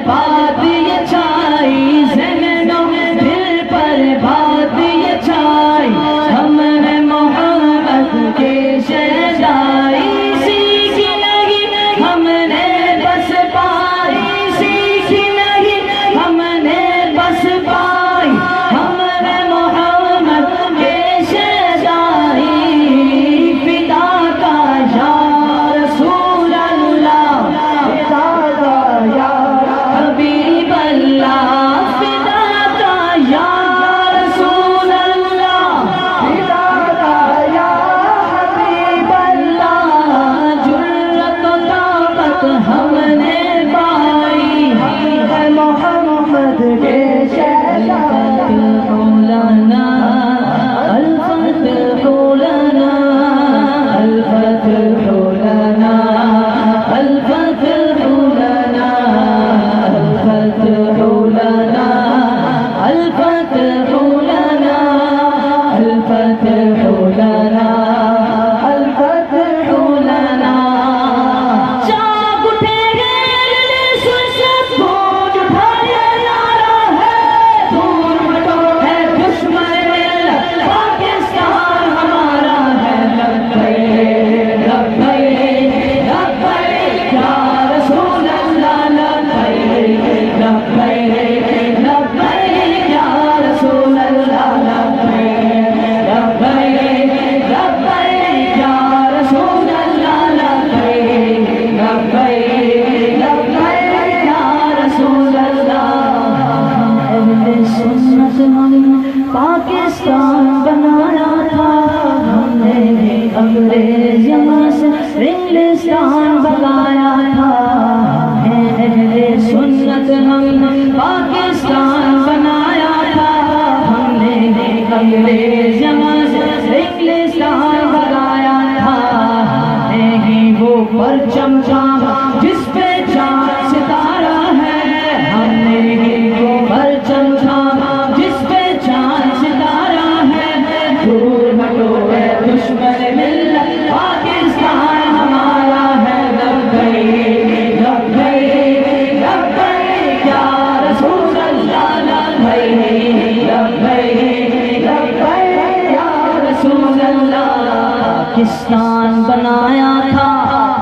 بات یہ چھائی ذہنوں دل پر بات یہ چھائی ہم ہیں محمد کے شہدائی سیکھی نہیں ہم نے بس پائی سیکھی نہیں ہم نے بس پائی ہم ہیں محمد کے شہدائی فدا کا یا رسول اللہ فدا کا یا حبیب اللہ فدا کا یا رسول اللہ فدا کا یا حبیب اللہ جرأت و طاقت ہم نے پائی ہے محمد کے شہدائی الفتح لنا الفتح لنا الفتح لنا الفتح لنا الفتح لنا الفتح لنا الفتح لنا چاک اٹھے گے سب بوجھ اٹھایا نعرہ ہے دور مٹو ہے دشمن پاکستان ہمارا ہے لبیک لبیک لبیک یا رسول اللہ لبیک لبیک لبیک یا رسول اللہ لبیک لبیک لبیک یا رسول اللہ لبیک لبیک لبیک یا رسول اللہ اہل سنت ہم پاکستان بنایا تھا ہم نے انگریز یہاں سے انگلستان بنایا تھا اہل سنت ہم پاکستان بنایا تھا ہم نے انگریز یہاں سے انگلستان بنایا تھا نہیں وہ پرچم چاند جس پہ چاند ستارہ ہے ہم نے وہ پرچم چاند جس پہ چاند ستارہ ہے دور ہٹو ہے دشمن ملت پاکستان ہمارا ہے لبیک لبیک لبیک یا رسول اللہ لبیک لبیک لبیک یا رسول اللہ پاکستان بنایا تھا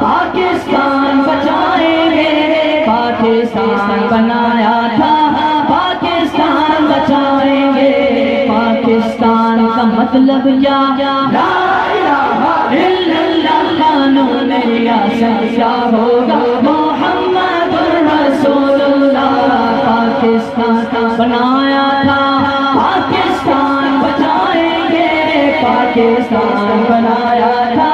پاکستان بچائیں گے پاکستان بنایا تھا پاکستان بچائیں گے پاکستان کا مطلب کیا لا الہ الا اللہ قانون ریاست کیا ہوگا محمد رسول اللہ پاکستان بنایا تھا پاکستان بچائیں گے پاکستان بنایا تھا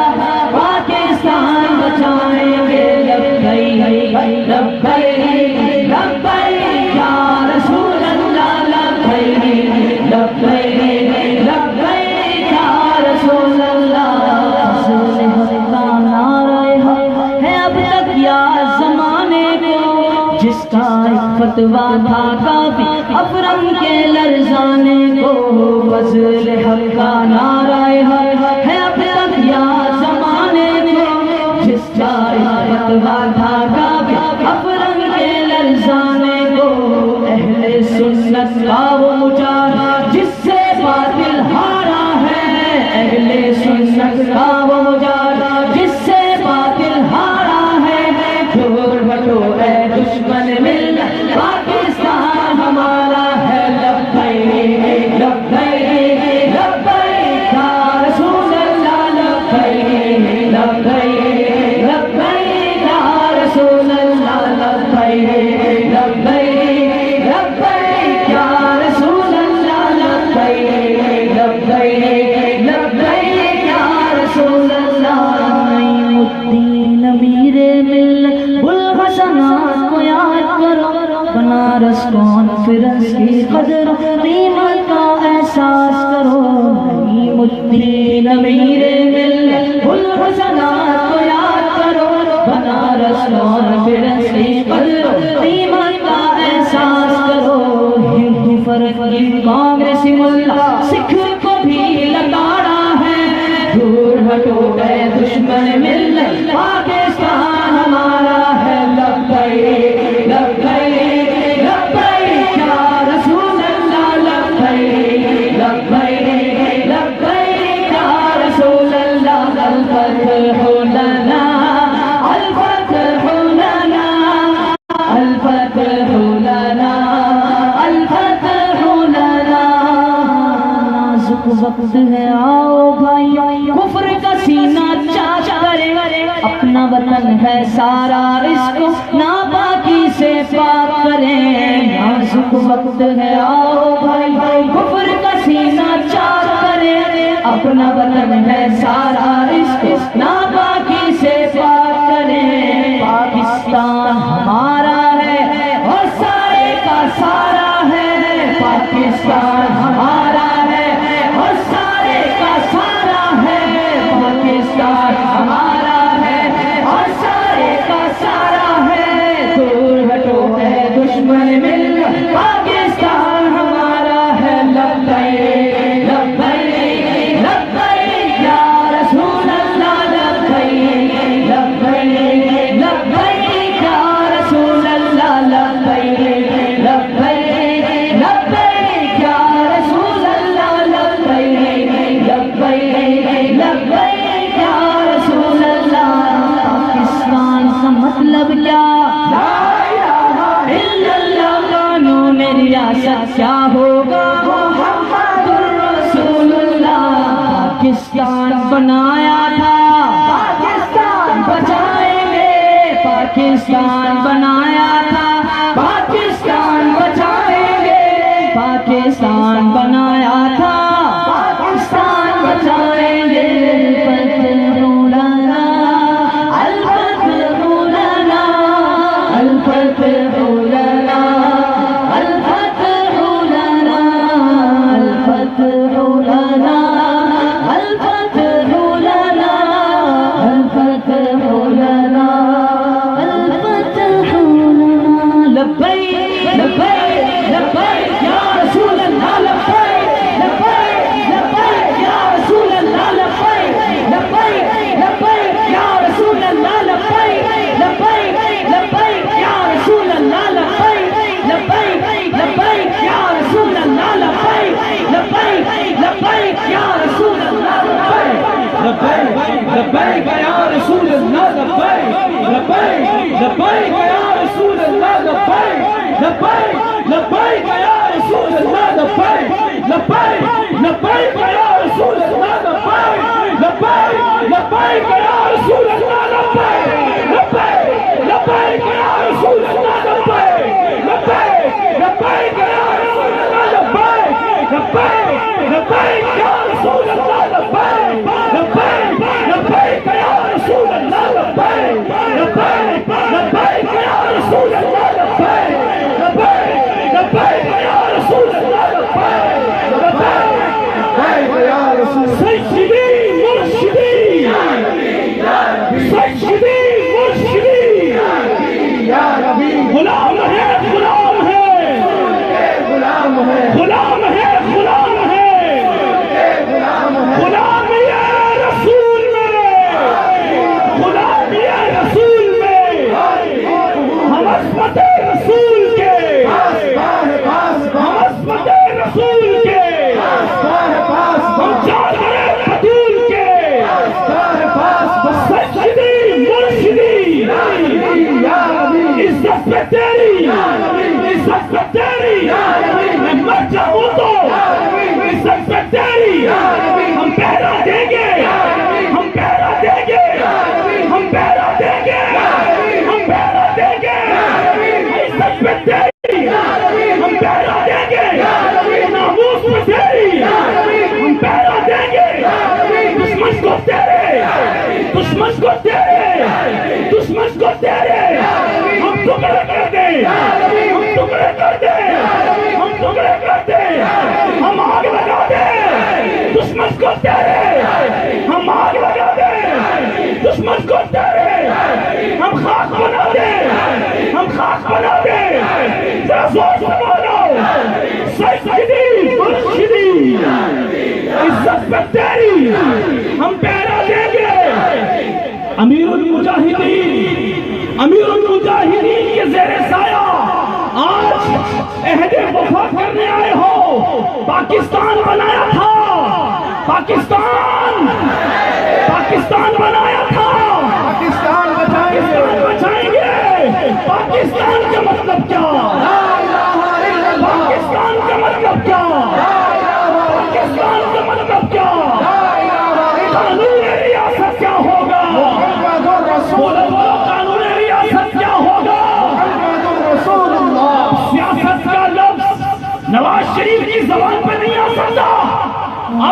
پاکستان بچائیں گے لبیک لبیک لبیک یا رسول اللہ لبیک لبیک لبیک یا رسول اللہ کا نعرہ ہے اب تک یا زمانے کو جس کا ایک فتویٰ تھا کافی افرم کے لرزانے کو فضل حق کا نعرہ ہے اب تک یا زمانے کو جس کا ایک فتویٰ تھا کافی افرم کے لرزانے کو اہل سنت کا وہ مجاہد جس سے باطل ہارا ہے اہل سنت کا وہ مجاہد جس سے باطل ہارا ہے دور ہٹو اے دشمن ملت پاکستان ہمارا ہے لبیک لبیک لبیک یا رسول اللہ لبیک لبیک لبیک یا رسول اللہ لبیک لبیک لبیک یا رسول اللہ لبیک لبیک لبیک یا رسول اللہ نعیم الدین امیر ملت بلحسنات کو یاد کرو بنارس کانفرنس کی قدر قیمت کا احساس کرو نعیم الدین امیر ملت بلحسنات کو یاد کرو بنارس کانفرنس کی قدر قیمت کا احساس کرو ہندو فرق کانگریسی ملا سکھ کو بھی لتاڑا ہے دور ہٹو اے دشمن ملت پاکستان ہمارا ہے لبیک لبیک الفتح لنا الفتح لنا نازک وقت ہے آؤ بھائی کفر کا سینہ چاک کرے اپنا وطن ہے سارا اس کو ناپاکی سے پاک کریں نازک وقت ہے آؤ بھائی کفر کا سینہ چاک کرے اپنا وطن ہے سارا اس کو ناپاکی سے پاک کریں پاکستان ہمارا ہے اور سارے کا سارا ہے پاکستان ہمارا ہے اور سارے کا سارا ہے پاکستان ہمارا ہے اور سارے کا سارا ہے دور ہٹو ہے دشمن مل پاکستان ہمارا ہے لبیک لبیک لبیک یا رسول اللہ لبیک لبیک لبیک یا رسول اللہ لبیک لبیک لبیک یا رسول اللہ لبیک لبیک لبیک یا رسول اللہ پاکستان کا مطلب کیا لا الہ الا اللہ قانون ریاست کیا ہوگا محمد رسول اللہ پاکستان بنایا تھا پاکستان بچائیں گے پاکستان بنایا تھا پاکستان بچائیں گے پاکستان بنایا تھا پاکستان بچائیں گے الفتح لنا الفتح لنا الفتح لنا الفتح لنا الفتح لنا الفتح لنا الفتح لنا لبیک لبیک لبیک یا رسول اللہ لبیک لبیک لبیک یا رسول اللہ لبیک لبیک لبیک یا رسول اللہ لبیک لبیک لبیک یا رسول اللہ لبیک لبیک لبیک یا رسول اللہ لبیک لبیک لبیک یا رسول اللہ لبیک لبیک یا رسول اللہ لبیک لبیک لبیک یا رسول اللہ لبیک لبیک لبیک یا رسول اللہ لبیک لبیک لبیک یا رسول اللہ لبیک لبیک لبیک یا رسول اللہ لبیک لبیک لبیک یا رسول اللہ لبیک لبیک لبیک یا رسول اللہ لبیک لبیک لبیک یا رسول اللہ لبیک لبیک لبیک یا رسول اللہ لبیک لبیک لبیک یا رسول اللہ لبیک لبیک لبیک یا رسول اللہ لبیک لبیک یا رسول سیدی مرشدی سیدی مرشدی غلام ہے غلام ہے غلام ہے غلام ہے غلام ہے غلام یا رسول میں غلام یا رسول میں ہم عصمت رسول کے ہم عصمت رسول کے ہم چادر بطول کے سجدی مرشدی عزت پہ تیری عزت پہ تیری میں مر جاؤں تو عزت پہ تیری ہم پہرا دیں گے ہم پہرا دیں گے ہم پہرا دیں گے ہم پہرا دیں گے عزت پہ تیری ہم پہرا دیں گے ناموس پہ تیری ہم پہرا دیں گے دشمن کو تیرے دشمن کو تیرے دشمن کو تیرے ہم ٹکڑے کر دیں ہم ٹکڑے کر دیں ہم ٹکڑے کر دیں ہم آگ لگا دیں دشمن کو تیرے ہم آگ لگا دیں دشمن کو تیرے ہم خاک بنا دیں ہم خاک بنا دیں ذرا زور سے بولو سیدی مرشدی عزت پہ تیری ہم پہرا دیں گے امیر المجاہدین امیر المجاہدین کے زیر سایہ آج عہد وفا کرنے آئے ہو پاکستان بنایا تھا پاکستان بنایا تھا پاکستان بچائیں گے پاکستان کا مطلب کیا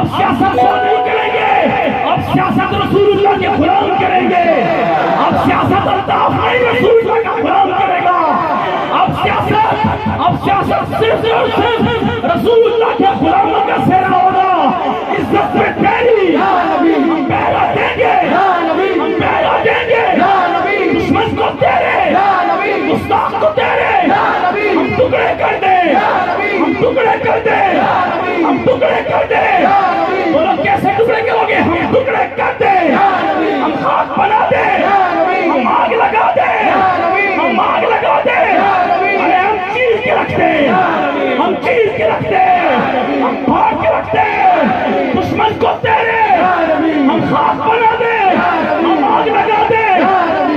اب سیاست کو نہیں کریں گے، اب سیاست رسول اللہ کے غلام کریں گے، اب سیاست الطاف نہیں رسول اللہ کا غلام کرے گا، اب سیاست صرف اور صرف رسول اللہ کے غلاموں کا سہرا ہوگا۔ عزت پہ تیری ہم پہرا دیں گے، ہم پہرا دیں گے، دشمن کو تیرے، گستاخ کو تیرے، ہم ٹکڑے کر دیں، ہم ٹکڑے کر دیں، ہم ٹکڑے کر دیں۔ بولو کیسے ٹکڑے کرو گے؟ ہم ٹکڑے کر دیں، ہم خاک بنا دیں، ہم آگ لگا دیں، ہم آگ لگا دیں، ارے ہم چیر کے رکھ دیں، ہم چیر کے رکھ دیں، ہم پھاڑ کے رکھ دیں، دشمن کو تیرے ہم خاک بنا دیں، ہم آگ لگا دیں،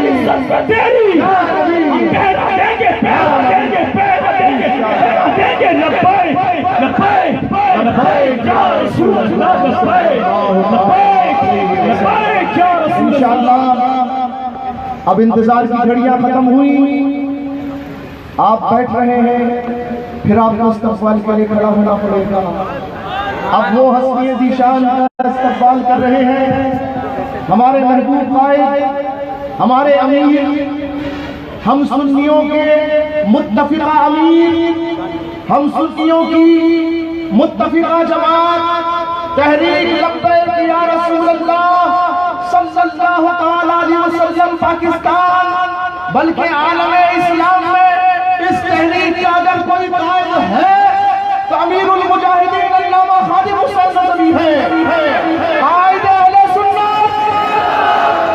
عزت پہ تیری ہم پہرا دیں گے، پہرا دیں گے، پہرا دیں گے، پہرا دیں گے۔ لبیک لبیک لبیک یا رسول اللہ، لبیک لبیک لبیک یا رسول اللہ۔ انشاءاللہ اب انتظار کی گھڑیاں ختم ہوئی، آپ بیٹھ رہے ہیں، پھر آپ کو استقبال کے لیے کھڑا ہونا پڑے گا۔ اب وہ ہستی ذیشان کا استقبال کر رہے ہیں، ہمارے محبوب قائد، ہمارے امیر، ہم سنیوں کے متفقہ امیر، ہم سنیوں کی متفقہ جماعت تحریک لبیک یا رسول اللہ صلی اللہ تعالیٰ علیہ وسلم پاکستان بلکہ عالم اسلام میں اس تحریک کا اگر کوئی قائد ہے تو امیر المجاہدین علامہ خادم حسین ندوی ہے۔ قائد اہل سنت،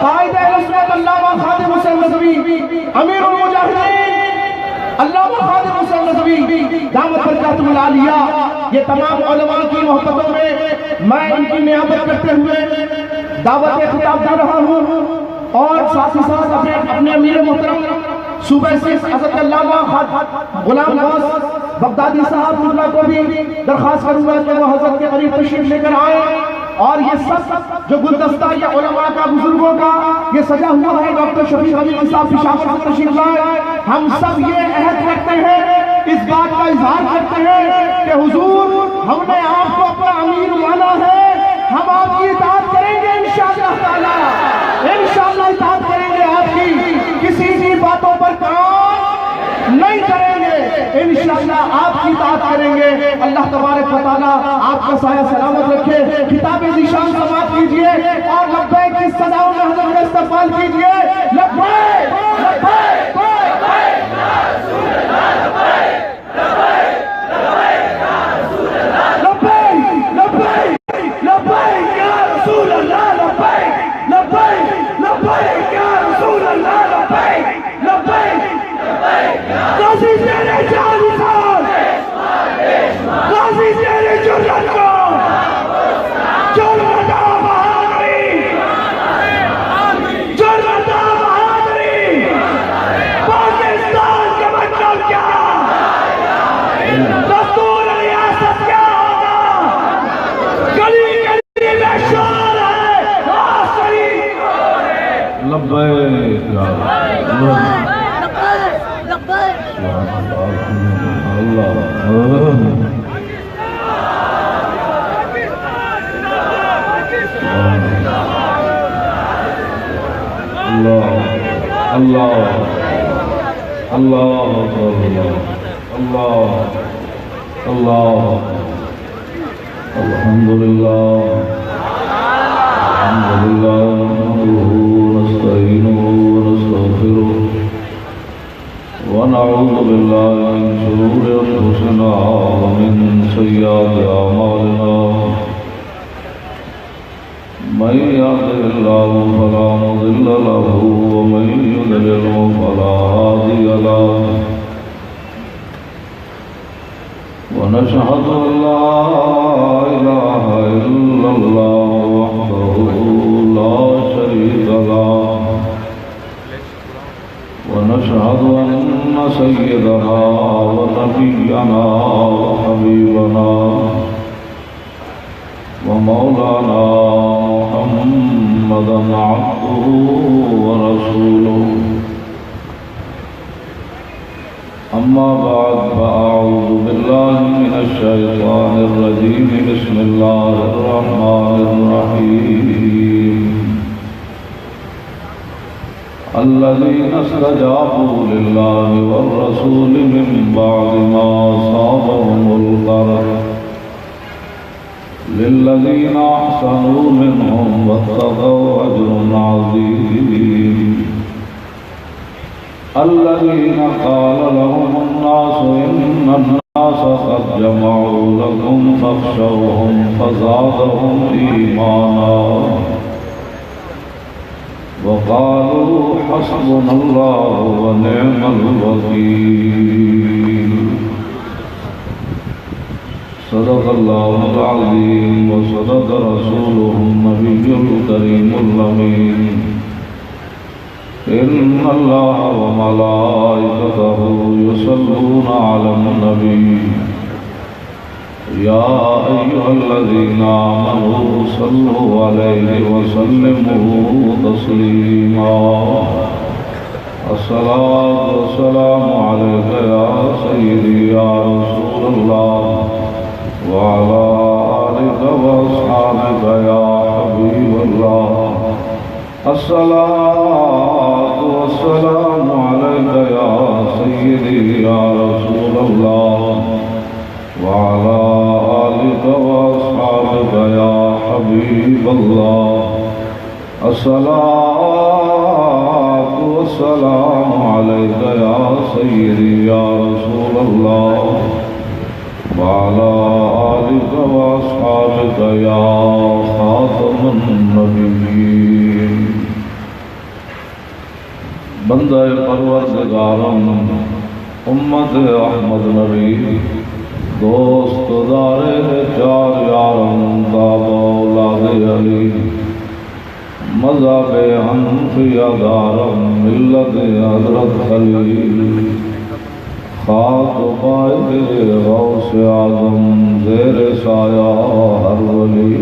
قائد اہل سنت علامہ خادم حسین ندوی، امیر المجاہدین علامہ خادم حسین ندوی دامت برکاتہ العالیہ۔ یہ تمام علماء کی محبتوں میں ان کی نیابت کرتے ہوئے دعوت خطاب دے رہا ہوں، اور ساتھ ہی ساتھ اپنے امیر محترم صوبہ سندھ حضرت علامہ غلام غوث بغدادی صاحب اللہ کو بھی درخواست کروں گا کہ وہ حضرت کے قریب تشریف لے کر آئیں۔ اور یہ سب جو گلدستہ یہ علماء کا، بزرگوں کا یہ سجا ہوا ہے، ڈاکٹر شفیق حبیب صاحب پشاور سے تشریف لائے۔ ہم سب یہ عہد کرتے ہیں، اس بات کا اظہار کرتے ہیں کہ حضور ہم نے آپ کو اپنا امیر مانا ہے، ہم آپ کی اطاعت کریں گے انشاءاللہ تعالی، انشاءاللہ اطاعت کریں گے آپ کی، کسی کی باتوں پر کام نہیں کریں گے، انشاءاللہ آپ کی اطاعت کریں گے۔ اللہ تبارک و تعالیٰ آپ کا سایہ سلامت رکھے۔ خطاب ذیشان سماعت کیجئے اور لبیک کی صداؤں میں حضرت کا استقبال کیجئے۔ لبیک لبیک لبیک یا رسول اللہ، لبیک لبیک لبیک یا رسول اللہ، لبیک لبیک لبیک یا رسول اللہ، لبیک لبیک لبیک یا رسول اللہ، لبیک لبیک غازی تیرے جانسار، غازی تیرے جرأت کو، جرأت و بہادری، جرأت و بہادری، پاکستان کا مطلب کیا، دستور ریاست کیا ہوگا، گلی گلی میں شور ہے، آخری لبیک ونعوذ بالله من شرور أنفسنا ومن سيئات أعمالنا، من يهده الله فلا مضل له ومن يضلل فلا هادي له، ونشهد أن لا إله إلا الله وحده لا شريك له، ونشهد أن سيدنا ونبينا وحبيبنا ومولانا محمدا عبده ورسوله أما بعد فأعوذ بالله من الشيطان الرجيم بسم الله الرحمن الرحيم الذين استجابوا لله والرسول من بعد ما أصابهم القرح للذين أحسنوا منهم واتقوا أجر عظيم الذين قال لهم الناس إن الناس قد جمعوا لكم فاخشوهم فزادهم إيمانا وقالوا حسبنا الله ونعم الوكيل صدق الله العظيم وصدق رسوله النبي الكريم الأمين إن الله وملائكته يصلون على النبي يا أيها الذين آمنوا صلوا عليه وسلموا تسليما الصلاة والسلام عليك يا سيدي يا رسول الله وعلى آلك وأصحابك يا حبيب الله الصلاة والسلام عليك يا سيدي يا رسول الله وعلى آلك وأصحابك يا حبيب الله الصلاة والسلام عليك يا سيدي يا رسول الله وعلى آلك وأصحابك يا خاتم النبيين بندہ پروردگارم امت احمد نبی دوست دارے چار یارم بابا اولاد علی مذہب حنفیہ دارم ملت حضرت خلیل خاک قائد غوث اعظم زیر سایہ ہر ولی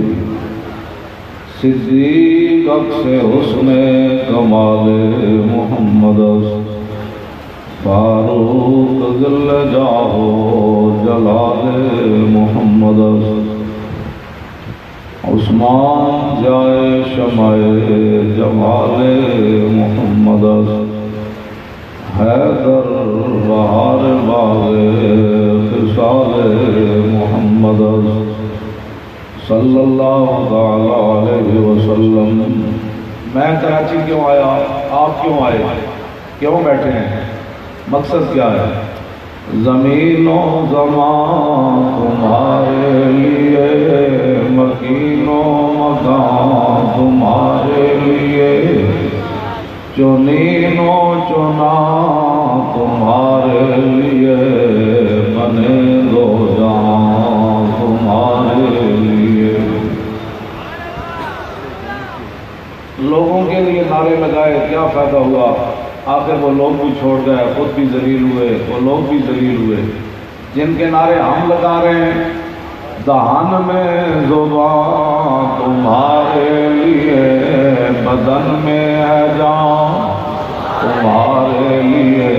صدیق اکس حسن کمال محمد فاروق ذل جاہو جلال محمد عثمان جائے شمع جمال محمد حیدر بہار باغ خصال محمد صلی اللہ تعالی علیہ وسلم. میں کراچی کیوں آیا، آپ کیوں آئے، کیوں بیٹھے ہیں، مقصد کیا ہے؟ زمین و زمان تمہارے لیے، مکین و مکان تمہارے لیے، چنین و چنا تمہارے لیے، بنے دو جہاں تمہارے لیے. لوگوں کے لیے نعرے لگائے کیا فائدہ ہوا؟ آخر وہ لوگ بھی چھوڑ گئے، خود بھی ذلیل ہوئے، وہ لوگ بھی ذلیل ہوئے. جن کے نعرے ہم لگا رہے ہیں، دہان میں زبان تمہارے لیے، بدن میں ہے جان تمہارے لیے،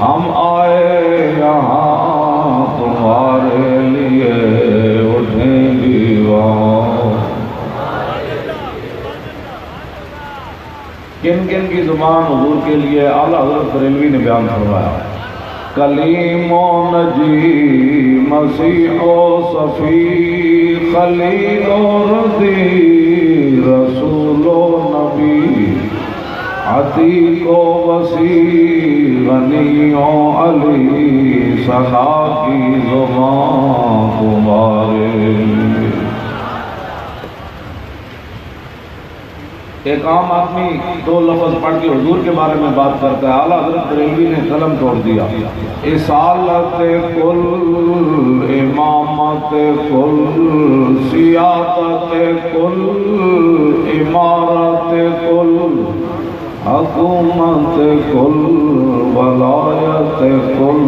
ہم آئے یہاں تمہارے لیے، اٹھیں دیوان. کن کن کی زبان حضور کے لیے اعلیٰ حضرت بریلوی نے بیان فرمایا. کلیم و نجی مسیح و صفی، خلیل و رضی، رسول و نبی، عتیق و وسیع، غنی و علی، ثنا کی زبان تمہارے لیے. ایک عام آدمی دو لفظ پڑھ کے حضور کے بارے میں بات کرتا ہے، اعلیٰ حضرت بریلوی نے قلم توڑ دیا. اصالت کل، امامت کل، سیادت کل، امارت کل، حکومت کل، ولایت کل،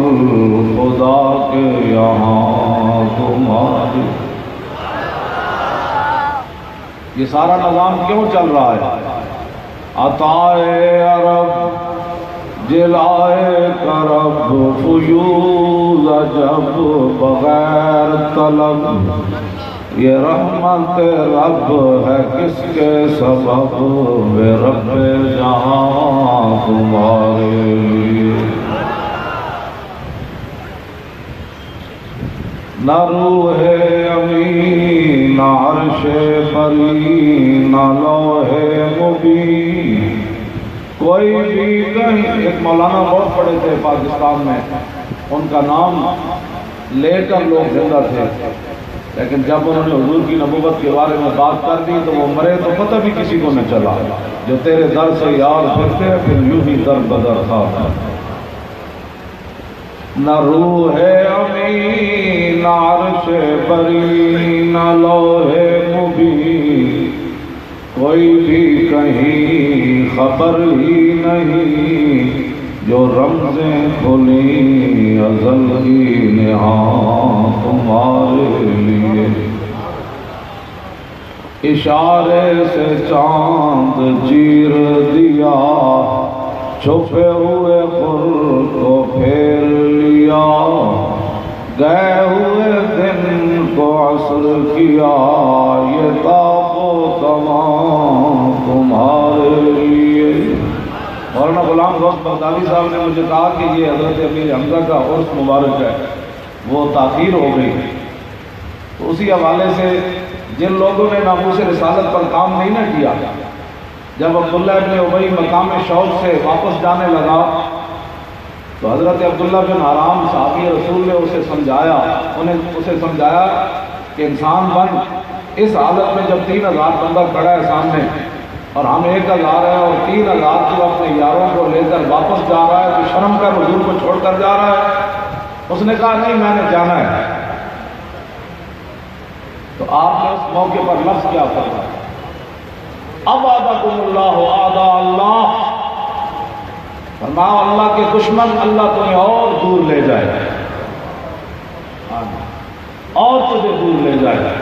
خدا کے یہاں تمہاری. یہ سارا نظام کیوں چل رہا ہے؟ عطائے عرب جلائے کرب فیوز جب بغیر طلب، یہ رحمت رب ہے کس کے سبب، بے رب جہاں تمہارے لیے۔ نہ روح امین، نہ عرش بری، نہ لوح مبین، کوئی بھی کہیں۔ ایک مولانا بہت پڑے تھے پاکستان میں، ان کا نام لے کر لوگ زندہ تھے، لیکن جب انہوں نے حضور کی نبوت کے بارے میں بات کر دی تو وہ مرے تو پتہ بھی کسی کو نہ چلا۔ جو تیرے در سے یار پھرتے پھر یوں ہی در بدر تھا۔ نہ روح امین، نہ عرش بری، نہ لوح مبین، کوئی بھی کہیں خبر ہی نہیں، جو رمزیں کھلی ازل کی نہاں تمہارے لیے۔ اشارے سے چاند چیر دیا، چھپے ہوئے خور کو پھیر لیا، گئے ہوئے دن کو عصر کیا، یہ تاب و تمام تمہارے لیے۔ مولانا غلام غوث بغدادی صاحب نے مجھے کہا کہ یہ حضرت امیر حمزہ کا عرس مبارک ہے، وہ تاخیر ہو گئی۔ تو اسی حوالے سے جن لوگوں نے ناموس رسالت پر کام نہیں نہ کیا، جب عبداللہ ابن ابی مقام شوق سے واپس جانے لگا تو حضرت عبداللہ بن حرام صحابی رسول نے اسے سمجھایا کہ انسان بن اس حالت میں جب 3000 بندہ کھڑا ہے سامنے اور ہم 1000 ہیں اور 3000 جو اپنے یاروں کو لے کر واپس جا رہا ہے تو شرم کر حضور کو چھوڑ کر جا رہا ہے۔ اس نے کہا نہیں، میں نے جانا ہے۔ تو آپ نے اس موقع پر لفظ کیا فرمایا؟ ابادکم اللہ اعداء اللہ، فرمایا اللہ کے دشمن اللہ تمہیں اور دور لے جائے، اور تجھے دور لے جائے۔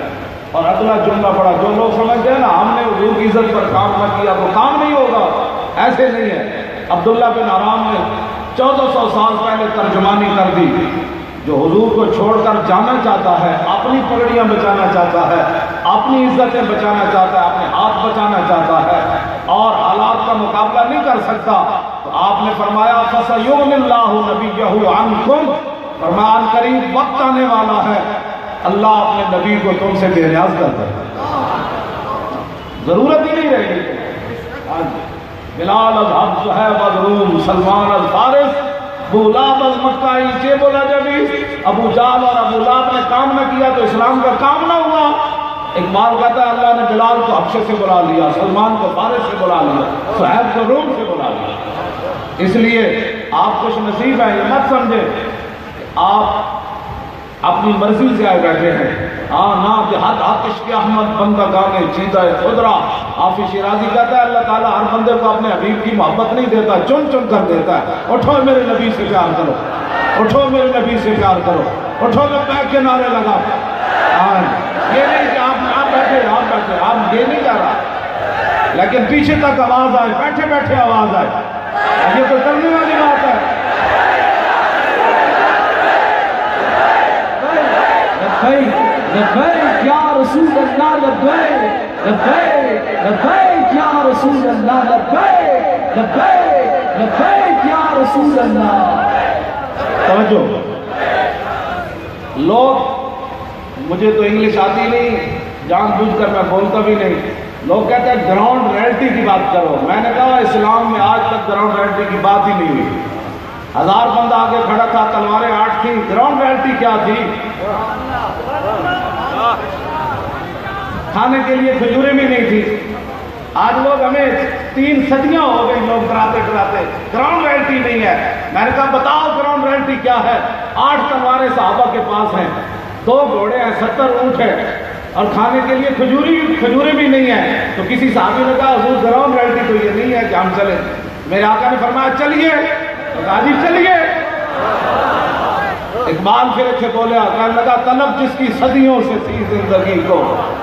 اور اگلا جملہ پڑا، جو لوگ سمجھتے ہیں نا ہم نے حضور کی عزت پر کام نہ کیا تو کام نہیں ہوگا، ایسے نہیں ہے۔ عبداللہ بن حرام نے 1400 سال پہلے ترجمانی کر دی۔ جو حضور کو چھوڑ کر جانا چاہتا ہے، اپنی پگڑیاں بچانا چاہتا ہے، اپنی عزتیں بچانا چاہتا ہے، اپنے ہاتھ بچانا چاہتا ہے اور حالات کا مقابلہ نہیں کر سکتا، تو آپ نے فرمایا فَسَيُغْنِ اللَّهُ نَبِيَّهُ عَنْكُمْ، فرمایا ان قریب وقت آنے والا ہے اللہ اپنے نبی کو تم سے بے نیاز کر دے، ضرورت ہی نہیں رہے گی۔ بلال از حبش ہے بدروم، سلمان از فارس، ابو لہب از مکائی چے بولا جبی۔ ابو جہل اور ابو لہب نے کام نہ کیا تو اسلام کا کام نہ ہوا۔ اقبال کہتا ہے اللہ نے بلال کو حبشے سے بلا لیا، سلمان کو فارس سے بلا لیا، صہیب کو روم سے بلا لیا۔ اس لیے آپ خوش نصیب ہیں، یہ مت سمجھے آپ اپنی مرضی سے آئے بیٹھے ہیں۔ ہاں نا دیہات آتش کے احمد بندہ گانے چیتا ہے خدرا۔ حافظ شیرازی کہتا ہے اللہ تعالیٰ ہر بندے کو اپنے حبیب کی محبت نہیں دیتا، چن چن کر دیتا ہے۔ اٹھو میرے نبی سے پیار کرو، اٹھو میرے نبی سے پیار کرو، اٹھو لبیک کے نعرے لگا۔ یہ نہیں کہ آپ بیٹھے آپ یہ نہیں کہہ رہا، لیکن پیچھے تک آواز آئے، بیٹھے بیٹھے آواز آئے، یہ تو کرنے والی بات ہے۔ لبیک یا رسول اللہ، لبیک لبیک لبیک یا رسول اللہ، لبیک لبیک لبیک یا رسول اللہ۔ توجہ، لوگ مجھے تو انگلش آتی نہیں، جان بوجھ کر میں بولتا بھی نہیں، لوگ کہتے ہیں گراؤنڈ ریئلٹی کی بات کرو۔ میں نے کہا اسلام میں آج تک گراؤنڈ ریئلٹی کی بات ہی نہیں ہوئی۔ 1000 بندہ آگے کھڑا تھا، تلواریں 8 تھیں، گراؤنڈ ریئلٹی کیا تھی؟ کھانے کے لیے کھجوریں بھی نہیں تھی۔ آج لوگ ہمیں 3 صدیاں ہو گئی لوگ ڈراتے ڈراتے، گراؤنڈ ریئلٹی نہیں ہے۔ میں نے کہا بتاؤ گراؤنڈ ریئلٹی کیا ہے؟ 8 تلواریں صحابہ کے پاس ہیں، 2 گھوڑے ہیں، 70 اونٹ ہیں، اور کھانے کے لیے کھجوریں بھی نہیں ہیں۔ تو کسی صحابی نے کہا حضور گراؤنڈ ریئلٹی تو یہ نہیں ہے کہ ہم چلیں۔ میرے آقا نے فرمایا چلیے، کہا جی چلیے۔ اقبال پھر اچھے بولے، کہنے لگا طلب جس کی صدیوں سے تھی زندگی کو،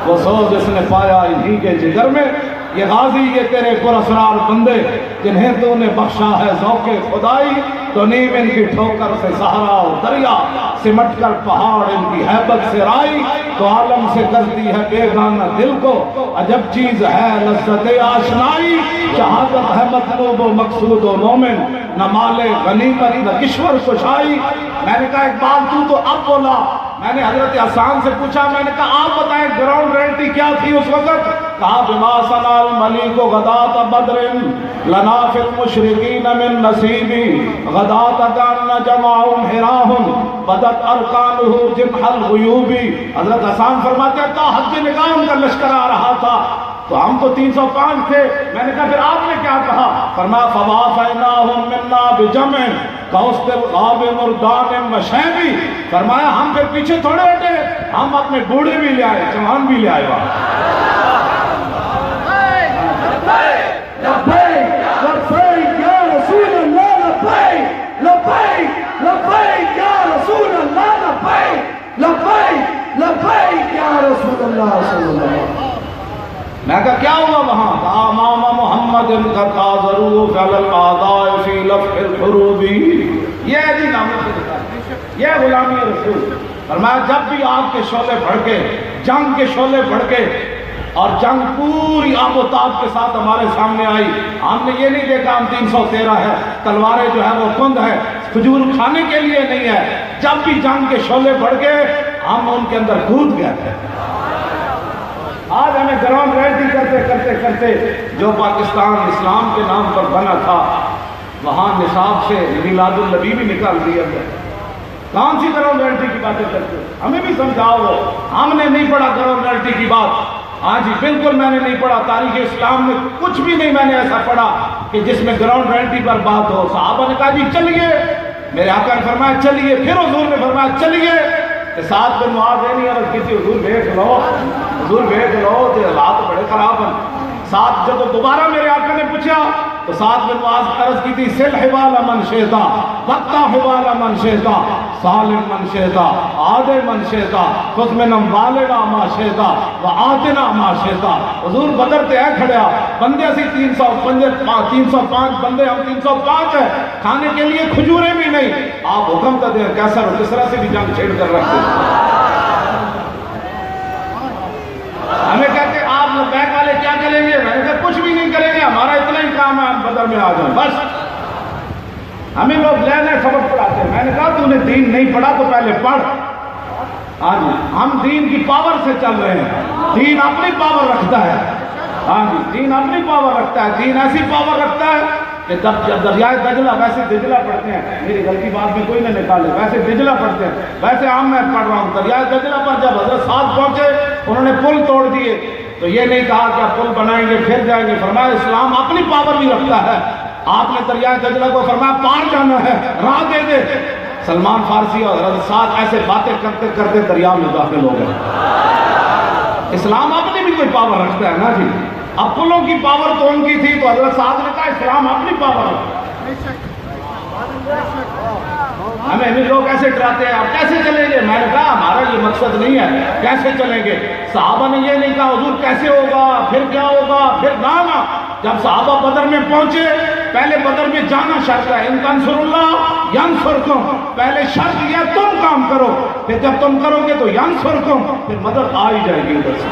وہ سوز اس نے پایا انہی کے جگر میں، یہ غازی یہ تیرے پراسرار بندے جنہیں تو نے بخشا ہے ذوق خدائی، تو نیم ان کی ٹھوکر سے صحرا اور دریا، سمٹ کر پہاڑ ان کی ہیبت سے رائی، تو عالم سے کرتی ہے بیگانہ دل کو عجب چیز ہے لذت آشنائی، شہادت ہے مطلوب و مقصود و مومن، نہ مال غنیمت نہ کشور کشائی۔ میں نے کہا اقبال تو اب بولا، میں نے حضرت حسان سے پوچھا، میں نے کہا آپ بتائیں گراؤنڈ ریئلٹی کیا تھی اس وقت؟ کہا بما صنع الملیک غدات بدر لنا فی المشرقین من نصیبی، غدات کان جمعهم ہراہم بدت ارکانہ جمح الغیوبی۔ حضرت حسان فرماتے ہیں تا حج نگاہ ان کا لشکر آ رہا تھا تو ہم تو 305 تھے۔ میں نے کہا پھر آپ نے کیا کہا؟ فرمایا فوافیناہم منا بجمع کاوسط الغاب مردان وشیبی۔ فرمایا ہم پھر پیچھے تھوڑے ہٹے، ہم اپنے بوڑھے بھی لے آئے، جوان بھی لے آئے وہاں۔ لبیک لبیک یا رسول اللہ، لبیک لبیک لبیک یا رسول اللہ، لبیک لبیک لبیک یا رسول اللہ صلی اللہ علیہ وسلم۔ میں کہا کیا ہوا وہاں؟ کہا امام محمد ان کا تاظرو فعل الاعداء فی لفح الحروبی۔ یہ ہے جی نام سے یہ غلامی رسول۔ فرمایا جب بھی آپ کے شعلے بھڑکے، جنگ کے شعلے بھڑکے اور جنگ پوری آب و تاب کے ساتھ ہمارے سامنے آئی، ہم نے یہ نہیں دیکھا ہم 313 ہے، تلواریں جو ہے وہ کند ہے، کھجور کھانے کے لیے نہیں ہے۔ جب بھی جنگ کے شعلے بھڑکے ہم ان کے اندر کود گئے تھے۔ آج ہمیں گراؤنڈ ریئلٹی کرتے کرتے کرتے جو پاکستان اسلام کے نام پر بنا تھا وہاں نصاب سے میلاد النبی بھی نکال دیا گیا۔ کون سی گراؤنڈ ریئلٹی کی باتیں کرتے؟ ہمیں بھی سمجھاؤ۔ ہم نے نہیں پڑھا گراؤنڈ ریئلٹی کی بات، ہاں جی بالکل میں نے نہیں پڑھا، تاریخ اسلام میں کچھ بھی نہیں میں نے ایسا پڑھا کہ جس میں گراؤنڈ ریئلٹی پر بات ہو۔ صحابہ نے کہا جی چلیے، میرے آقا نے فرمایا چلیے، پھر حضور نے فرمایا چلیے، ساتھ بن معاذ ہے نہیں عرض کسی حضور بھیج لو، حضور بھیج لو، تو حالات بڑے خراب ہیں۔ ساتھ جب دوبارہ میرے آقا نے پوچھا تو ساتھ بن معاذ عرض کی تھی سل حبال من شئتا وقتا حبال من شئتا سالم من شئتا عاد من شئتا خذ من اموالنا ما شئتا وآتنا ما شئتا۔ حضور بدر تے ہے کھڑیا، بندے اسی 305 بندے، ہم 305 ہیں، کھانے کے لیے کھجوریں بھی نہیں، آپ حکم کر دیں کیسا اور کس طرح سے بھی جنگ چھیڑ کر رکھتے ہیں۔ ہمیں کہتے آپ لبیک والے کیا کریں گے؟ میں نے کہا کچھ بھی نہیں کریں گے، ہمارا اتنا ہی کام ہے ہم بدر میں آ جائیں بس۔ ہمیں لوگ نئے نئے سبق پڑھاتے ہیں۔ میں نے کہا تو نے دین نہیں پڑھا تو پہلے پڑھ۔ ہاں جی ہم دین کی پاور سے چل رہے ہیں، دین اپنی پاور رکھتا ہے۔ ہاں جی دین اپنی پاور رکھتا ہے، دین ایسی پاور رکھتا ہے کہ جب دریائے دجلہ، ویسے دجلہ پڑھتے ہیں، میری غلطی بات میں کوئی نہ نکالے، ویسے دجلہ پڑھتے ہیں، ویسے عام میں پڑھ رہا ہوں۔ دریائے دجلہ پر جب حضرت سعد پہنچے انہوں نے پل توڑ دیے تو یہ نہیں کہا کہ آپ پل بنائیں گے پھر جائیں گے، فرمایا اسلام اپنی پاور بھی رکھتا ہے۔ آپ نے دریائے دجلہ کو فرمایا پار جانا ہے، راہ دے دے۔ سلمان فارسی اور حضرت سعد ایسے باتیں کرتے کرتے دریا میں داخل ہو گئے۔ اسلام اپنی بھی کوئی پاور رکھتا ہے نا جی۔ اب پلوں کی پاور تو ان کی تھی تو حضرت سعد نے کہا اسلام اپنی پاور رکھتا ہے۔ ہمیں بھی لوگ ایسے ڈراتے ہیں آپ کیسے چلیں گے؟ میں نے کہا ہمارا یہ مقصد نہیں ہے کیسے چلیں گے۔ صحابہ نے یہ نہیں کہا حضور کیسے ہوگا پھر کیا ہوگا پھر نہ۔ جب صحابہ بدر میں پہنچے پہلے بدر میں جانا شرط ہے، ان تنصر اللہ ینصرکم، پہلے شرط یہ تم کام کرو، پھر جب تم کرو گے تو ینصرکم، پھر مدد آ ہی جائے گی ادھر سے۔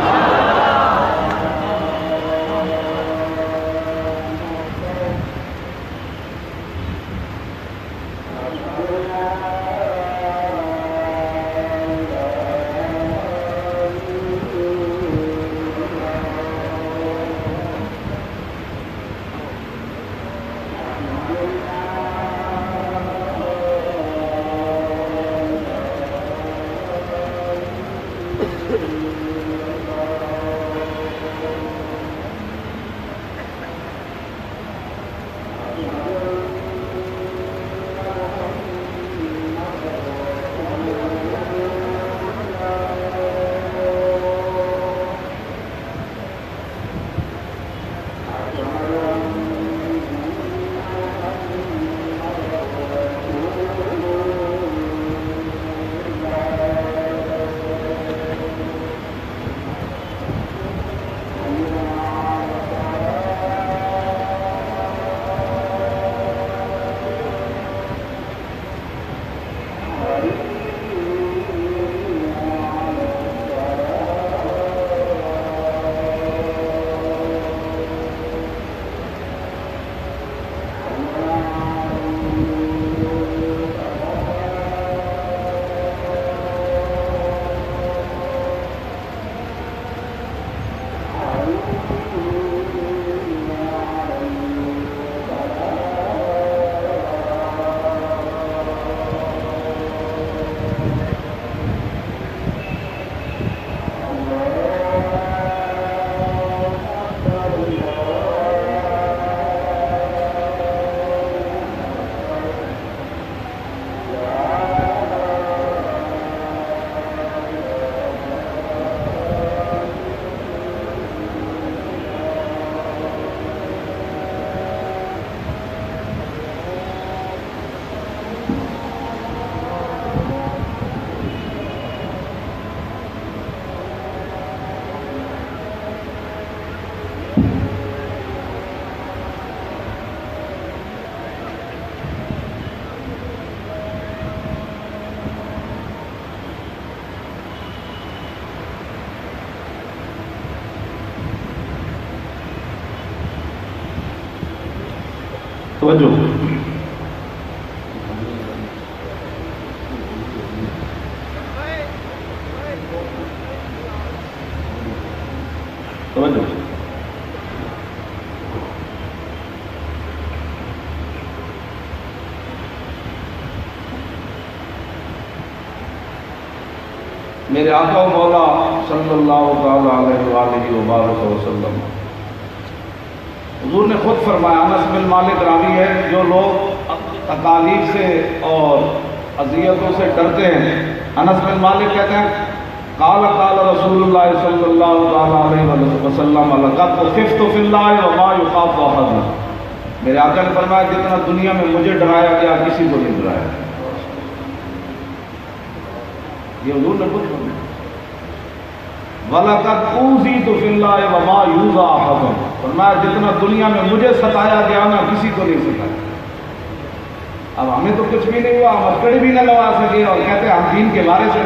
توجہ توجہ میرے آقا و مولا صلی اللہ تعالی علیہ وآلہ وبارک وسلم، حضور نے خود فرمایا، انس بن مالک راوی ہے، جو لوگ تکالیف سے اور اذیتوں سے ڈرتے ہیں، انس بن مالک کہتے ہیں قال قال رسول اللہ صلی اللہ تعالی علیہ وسلم لقد خفت فی اللہ وما یخاف احد، میرے آقا نے فرمایا جتنا دنیا میں مجھے ڈرایا گیا کسی کو نہیں ڈرایا۔ یہ حضور نے خود فرمایا وَلَقَدْ أُوذِيتُ فِي اللَّهِ وَمَا يُؤْذَى أَحَدٌ، فرمایا جتنا دنیا میں مجھے ستایا گیا نا کسی کو نہیں ستایا۔ اب ہمیں تو کچھ بھی نہیں ہوا، ہم ہتھکڑی بھی نہ لگا سکے اور کہتے ہیں ہم دین کے بارے سے۔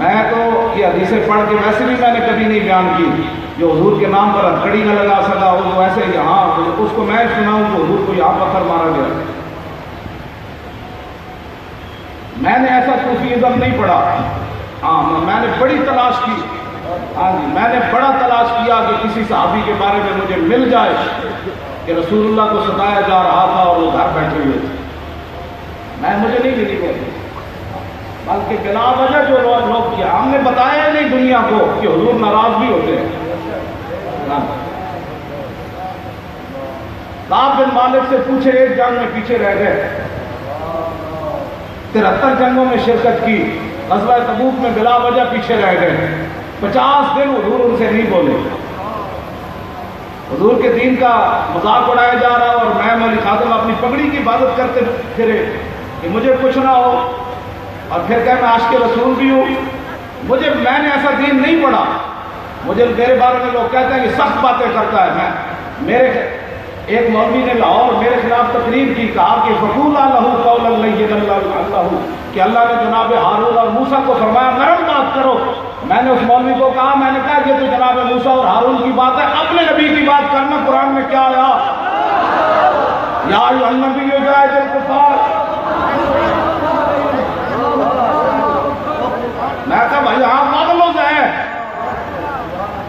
میں تو یہ حدیثیں پڑھ کے ویسے بھی میں نے کبھی نہیں بیان کی، جو حضور کے نام پر ہتھکڑی نہ لگا سکا وہ تو ایسے یہاں اس کو میں سناؤں کہ حضور کو یہاں پتھر مارا گیا۔ میں نے ایسا صوفیزم نہیں پڑھا، ہاں میں نے بڑی تلاش کی، ہاں جی میں نے بڑا تلاش کیا کہ کسی صحابی کے بارے میں مجھے مل جائے کہ رسول اللہ کو ستایا جا رہا تھا اور وہ گھر بیٹھے ہوئے تھے، مجھے نہیں ملی گئی، بلکہ بلا وجہ جو لوگ کیا ہم نے بتایا نہیں دنیا کو کہ حضور ناراض بھی ہوتے ہیں۔ کعب بن مالک سے پوچھے ایک جنگ میں پیچھے رہ گئے، 73 جنگوں میں شرکت کی، غزوہ تبوک میں بلا وجہ پیچھے رہ گئے، 50 دن حضور ان سے نہیں بولے، حضور کے دین کا مذاق اڑایا جا رہا اور میں مولی خادم اپنی پگڑی کی عبادت کرتے پھرے کہ مجھے کچھ نہ ہو، اور پھر کہ میں عاشق رسول بھی ہوں، میں نے ایسا دین نہیں پڑھا، میرے بارے میں لوگ کہتے ہیں کہ سخت باتیں کرتا ہے، میرے ایک مولوی نے لاہور میرے خلاف تقریر کی، کہا کہ فقولا لہ قولا لینا اللہ، کہ اللہ نے جناب ہارون اور موسیٰ کو فرمایا نرم بات کرو۔ میں نے اس مولوی کو کہا، میں نے کہا یہ تو جناب موسیٰ اور ہارون کی بات ہے، اپنے نبی کی بات کرنا، قرآن میں کیا آیا یا ایھا النبی جاہد الکفار۔ میں کہا بھائی ہاں پاگلوز ہے،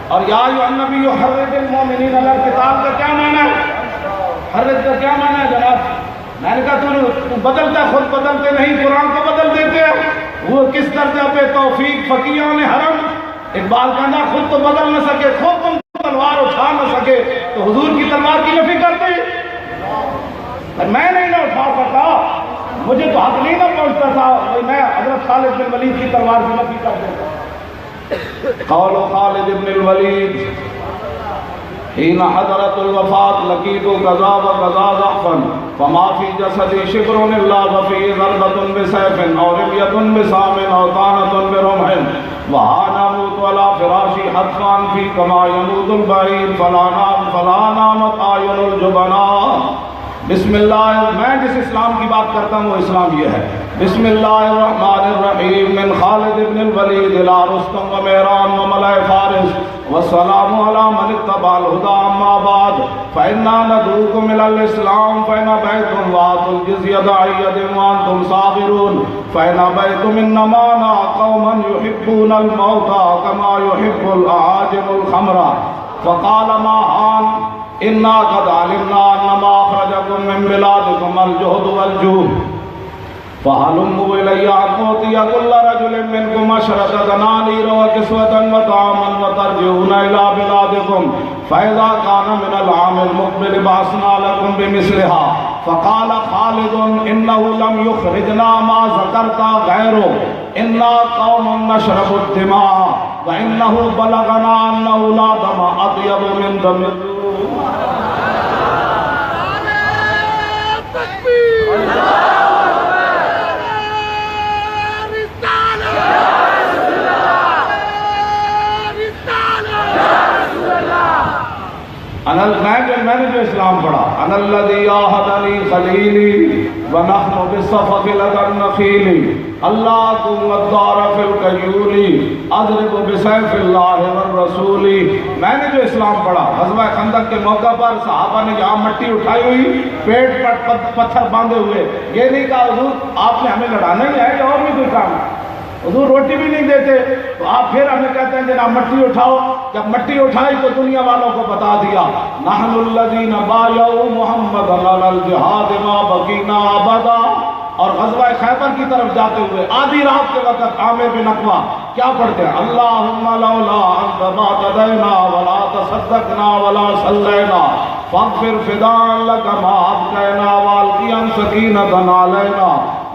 اور یا ایھا النبی حرض المؤمنین علی القتال کا کیا معنی ہے؟ حرض کا کیا معنی ہے جناب؟ میں نے کہا تو بدلتا خود بدلتے نہیں، قرآن کو بدل دیتے ہیں، وہ کس درجہ پہ توفیق فقیہوں نے حرم، اقبال کہنا خود تو بدل نہ سکے، خود تم تلوار اٹھا نہ سکے تو حضور کی تلوار کی نفی کرتے، میں نہیں نہ اٹھا سکتا، مجھے تو حق نہیں نہ پہنچتا تھا، میں حضرت خالد بن ولید کی تلوار کی نفی کر دیتا۔ قول خالد بن الولید حين حضرت الوفات لقيت كذا وكذا ضعفا فما في جسدي شبر الا وفيه ضربة بسيف او رمية بسام او طعنة برمح وها نموت على فراشي حتفا في كما يموت البعير فلا نامت اعين الجبناء۔ بسم اللہ، میں جس اسلام کی بات کرتا ہوں وہ اسلام یہ ہے، بسم اللہ الرحمن الرحیم، من خالد بن الولید الى رستم و میران و ملئ فارس والسلام علی من اتبع الہدی، اما بعد فإنا ندعوکم الی الاسلام فإن ابیتم وآتوا الجزیۃ عن وانتم صاغرون فإن ابیتم انما نحن قوما یحبون الموت کما یحب الاعاجم الخمر فقال ما حان انا قد علمنا انما اخرجكم من بلادكم الجهد والجوع فهلموا الي ان اوتي كل رجل منكم 10 دنانير وكسوة وطعاما وترجعون الى بلادكم فاذا كان من العام المقبل بعثنا لكم بمثلها فقال خالد انه لم يخرجنا ما ذكرت غيره انا قوم نشرب الدماء وانه بلغنا انه لا دم اطيب من دم میں نے جو اسلام پڑھا، انا الذی آہدنی خليلي ونحن بالصفق لدى النخيل الله ثم الدار في الكيول اضرب بسيف الله والرسول. میں نے جو اسلام پڑھا غزوہ خندق کے موقع پر صحابہ نے جہاں مٹی اٹھائی ہوئی پیٹ پر پتھر باندھے ہوئے، یہ نہیں کہا حضور آپ نے ہمیں لڑانے میں ہے کہ اور بھی کوئی کام ہے. حضور روٹی بھی نہیں دیتے تو آپ پھر ہمیں کہتے ہیں جناب مٹی اٹھاؤ. جب مٹی اٹھائی تو دنیا والوں کو بتا دیا نحن الذین بایعوا محمد علی الجہاد ما بقینا ابدا. اور غزوہ خیبر کی طرف جاتے ہوئے آدھی رات کے وقت عامر بن اقوا کیا پڑھتے ہیں؟ اللہم لولا انت ما تدینا ولا تصدقنا ولا صلینا فاغفر فداء لک ما ابقینا والقیا سکینۃ علینا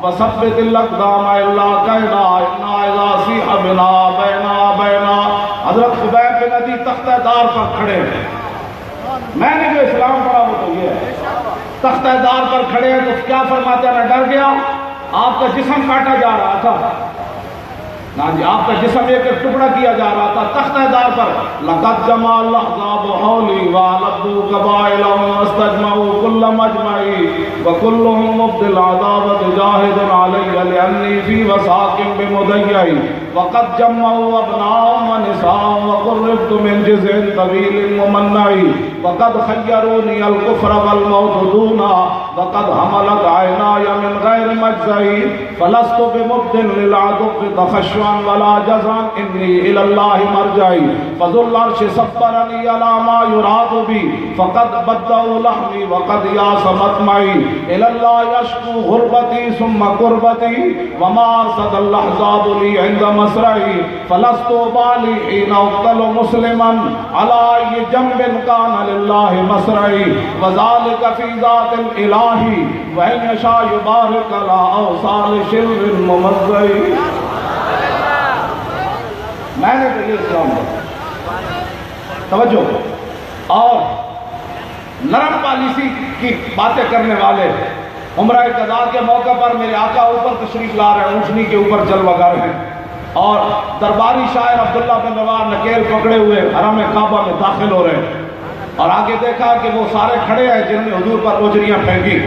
وثبت الاقدام الا کینا انا اذا صیح بنا بینا بینا. حضرت خبیب بن عدی تختہ دار پر کھڑے ہیں. میں نے جو اسلام پڑھا وہ تو یہ ہے. تختہ دار پر کھڑے ہیں تو کیا فرماتے ہیں؟ میں ڈر گیا. آپ کا جسم کاٹا جا رہا تھا، نا جی آپ کا جسم ایک ایک ٹکڑا کیا جا رہا تھا. تختہ دار پر لقد جمع الاحزاب حولی وعلبوا قبائلهم واستجمعوا كل مجمعي وكلهم مبدل العذاب جاهد علي لاني في وساق بمضيعي وقد جمعوا ابناءهم ونساءهم وقربت من جزع طويل ممنعي وقد خيروني الكفر والموت دونا وقد حملت عيناي من غير مجزعي فلست بمبدل للعدو تخشعا ولا جزعا اني الى الله مرجعي فذو العرش صبرني على ما يراد بي فقد بدأوا لحمي وقد ياس مطمعي الى الله يشكو غربتي ثم قربتي وما ارصد الاحزاب لي عند مسرعي فلست بالي حين اقتل مسلما على اي جنب كان لله مسرعي وذلك في ذات الاله وان يشاء يبارك على اوصال شر ممزعي. میں نے تو یہ اسلام توجہ اور نرم پالیسی کی باتیں کرنے والے عمرہ قضاء کے موقع پر میرے آقا اوپر تشریف لا رہے ہیں، اونٹنی کے اوپر جلوہ گر ہیں اور درباری شاعر عبداللہ بن رواحہ نکیل پکڑے ہوئے حرم کعبہ میں داخل ہو رہے ہیں. اور آگے دیکھا کہ وہ سارے کھڑے ہیں جنہوں نے حضور پر اوجریاں پھینکی،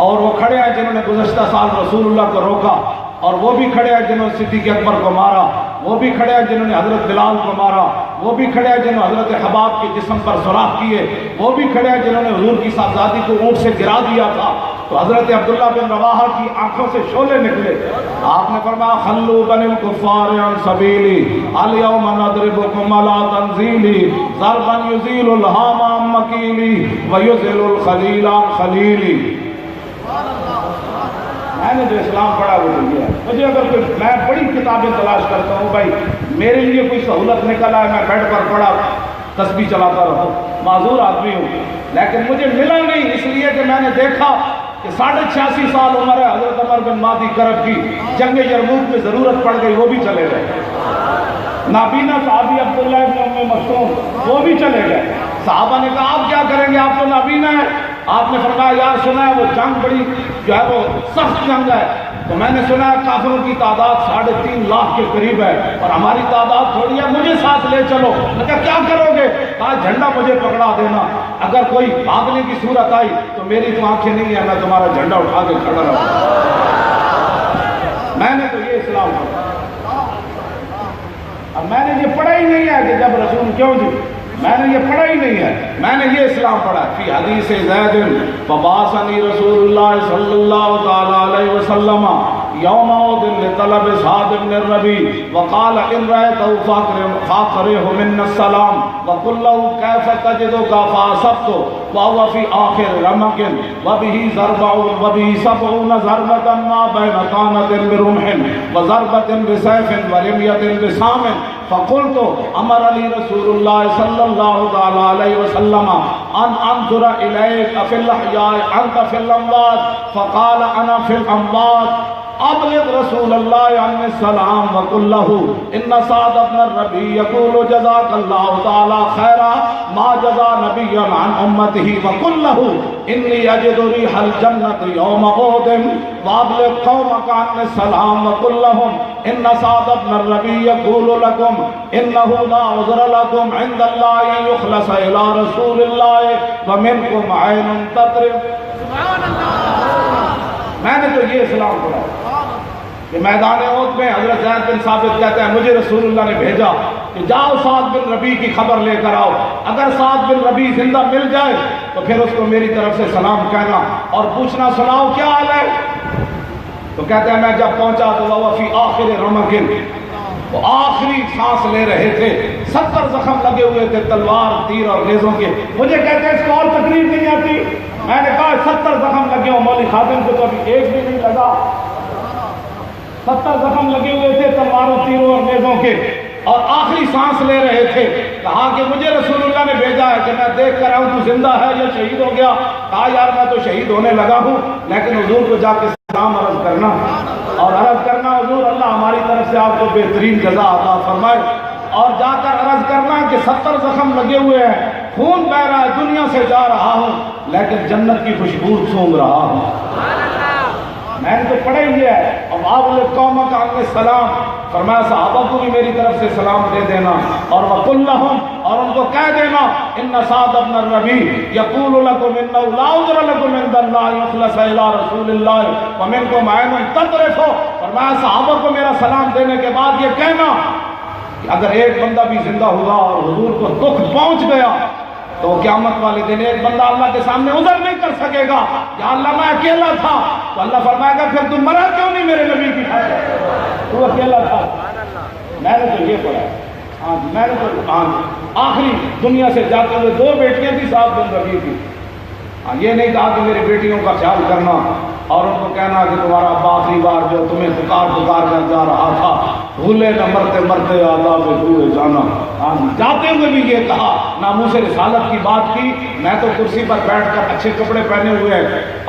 اور وہ کھڑے ہیں جنہوں نے گزشتہ سال رسول اللہ کو روکا، اور وہ بھی کھڑے ہیں جنہوں نے صدیق اکبر کو مارا، وہ بھی کھڑے ہیں جنہوں نے حضرت بلال کو مارا، وہ بھی کھڑے ہیں جنہوں نے حضرت حباب کے جسم پر سوراخ کیے، وہ بھی کھڑے ہیں جنہوں نے حضور کی صاحبزادی کو اونٹ سے گرا دیا تھا. تو حضرت عبداللہ بن رواحہ کی آنکھوں سے شعلے نکلے. آپ نے فرمایا خلو بن الکفار عن سبیلی الیوم نضربکم علی تنزیلی ضربا یزیل الہام عن مکیلی ویزل الخلیل عن خلیلی. میں نے جو اسلام پڑھا وہ یہ ہے. مجھے اگر کوئی میں بڑی کتابیں تلاش کرتا ہوں بھائی میرے لیے کوئی سہولت نکل آئے میں بیٹھ پر پڑھا تسبیح چلاتا رہا، معذور آدمی ہوں، لیکن مجھے ملا نہیں اس لیے کہ میں نے دیکھا کہ 86.5 سال عمر ہے حضرت عمر بن مادی کرب کی جنگ یرموک میں ضرورت پڑ گئی وہ بھی چلے گئے. نابینا صحابی عبداللہ ابن ام مکتوم وہ بھی چلے گئے. صحابہ نے کہا آپ کیا کریں گے، آپ تو نابینا ہیں. آپ نے فرمایا یار سنا ہے وہ جنگ بڑی جو ہے وہ سخت جنگ ہے. تو میں نے سنا ہے کافروں کی تعداد 3.5 لاکھ کے قریب ہے اور ہماری تعداد تھوڑی ہے، مجھے ساتھ لے چلو. میں کہا کیا کرو گے؟ کہا جھنڈا مجھے پکڑا دینا، اگر کوئی بھاگنے کی صورت آئی تو میری تو آنکھیں نہیں ہیں، میں تمہارا جھنڈا اٹھا کے کھڑا رہوں. میں نے تو یہ اسلام پڑھا. اب میں نے یہ پڑھا ہی نہیں ہے کہ جب رسول کیوں جی میں نے یہ پڑھا ہی نہیں ہے. میں نے یہ اسلام پڑھا فی حدیث زید فبعثنی رسول اللہ صلی اللہ تعالی علیہ وسلم یوم احد لطلب سعد بن الربیع وقال ان رأیتہ فاقرہ من السلام وقل له کیف تجدک فاصبت وهو فی آخر رمق وبه سبعون ضربة ما بین طعنة برمح وضربة بسیف ورمية بسام فقلت امر علی رسول اللہ صلی اللہ تعالی علیہ وسلم ان انظر الیک فی الاحیاء انت فی الاموات فقال انا فی الاموات ابلغ رسول اللہ عنہ السلام وقل له ان سعد بن الربیع یقول جزاک اللہ تعالی خیرا ما جزا نبی عن امته وقل له انی اجد ریح الجنت یوم احد وابلغ قومک عنہ السلام وقل لهم ان سعد بن الربیع یقول لکم انه لا عذر لكم عند الله ان يخلص الى رسول الله ومنكم عين تطرف میں نے تو یہ اسلام پڑھا کہ میدان احد میں حضرت زید بن ثابت کہتے ہیں مجھے رسول اللہ نے بھیجا کہ جاؤ سعد بن ربیع کی خبر لے کر آؤ، اگر سعد بن ربیع زندہ مل جائے تو پھر اس کو میری طرف سے سلام کہنا اور پوچھنا سناؤ کیا حال ہے۔ تو کہتے ہیں میں جب پہنچا تو وہ فی آخر رمقن، وہ آخری سانس لے رہے تھے، 70 زخم لگے ہوئے تھے تلوار تیر اور نیزوں کے۔ مجھے کہتے ہیں اس کو اور تکلیف نہیں آتی؟ میں نے کہا 70 زخم لگے ہوں، مولوی خادم کو تو ابھی ایک بھی نہیں لگا۔ 70 زخم لگے ہوئے تھے تلواروں تیروں اور نیزوں کے، اور آخری سانس لے رہے تھے۔ کہا کہ مجھے رسول اللہ نے بھیجا ہے کہ میں دیکھ کر آؤں تو زندہ ہے یا شہید ہو گیا۔ کہا یار میں تو شہید ہونے لگا ہوں، لیکن حضور کو جا کے سلام عرض کرنا اور عرض کرنا حضور اللہ ہماری طرف سے آپ کو بہترین جزا عطا فرمائے، اور جا کر عرض کرنا کہ 70 زخم لگے ہوئے ہیں، خون بہ رہا ہے، دنیا سے جا رہا ہوں لیکن جنت کی خوشبو سونگ رہا ہوں۔ میں نے تو پڑھا ہی ہے۔ اب آپ قوم کا سلام فرمایا صحابہ کو بھی میری طرف سے سلام دے دینا، اور وَقُلْ لَهُمْ، اور ان کو کہہ دینا إِنَّ سَعْدَ بْنَ الرَّبِيعِ يَقُولُ لَكُمْ إِنَّهُ لَا عُذْرَ لَكُمْ عِنْدَ اللَّهِ أَخْلَصَ إِلَىٰ رَسُولِ اللَّهِ وَمِنْكُمْ عَيْنٌ تَذْرِفُ۔ فرمایا صحابہ کو میرا سلام دینے کے بعد یہ کہنا کہ اگر ایک بندہ بھی زندہ ہوا اور حضور کو دکھ پہنچ گیا تو قیامت والے دن ایک بندہ اللہ کے سامنے عذر نہیں کر سکے گا یا اللہ میں اکیلا تھا، تو اللہ فرمائے گا پھر تم مرا کیوں نہیں میرے نبی کی خاطر، تو اکیلا تھا۔ میں نے تو یہ پڑھا، ہاں میں نے تو آخری دنیا سے جاتے ہوئے 2 بیٹیاں تھی سعد بن ربیع کی۔ یہ نہیں کہا کہ میری بیٹیوں کا خیال کرنا اور ان کو کہنا کہ تمہارا ابا آخری بار جو تمہیں پکار کر جا رہا تھا بھولے نہ مرتے مرتے آداب ہوئے جانا۔ جاتے ہوئے بھی یہ کہا، ناموس رسالت کی بات کی، میں تو کرسی پر بیٹھ کر اچھے کپڑے پہنے ہوئے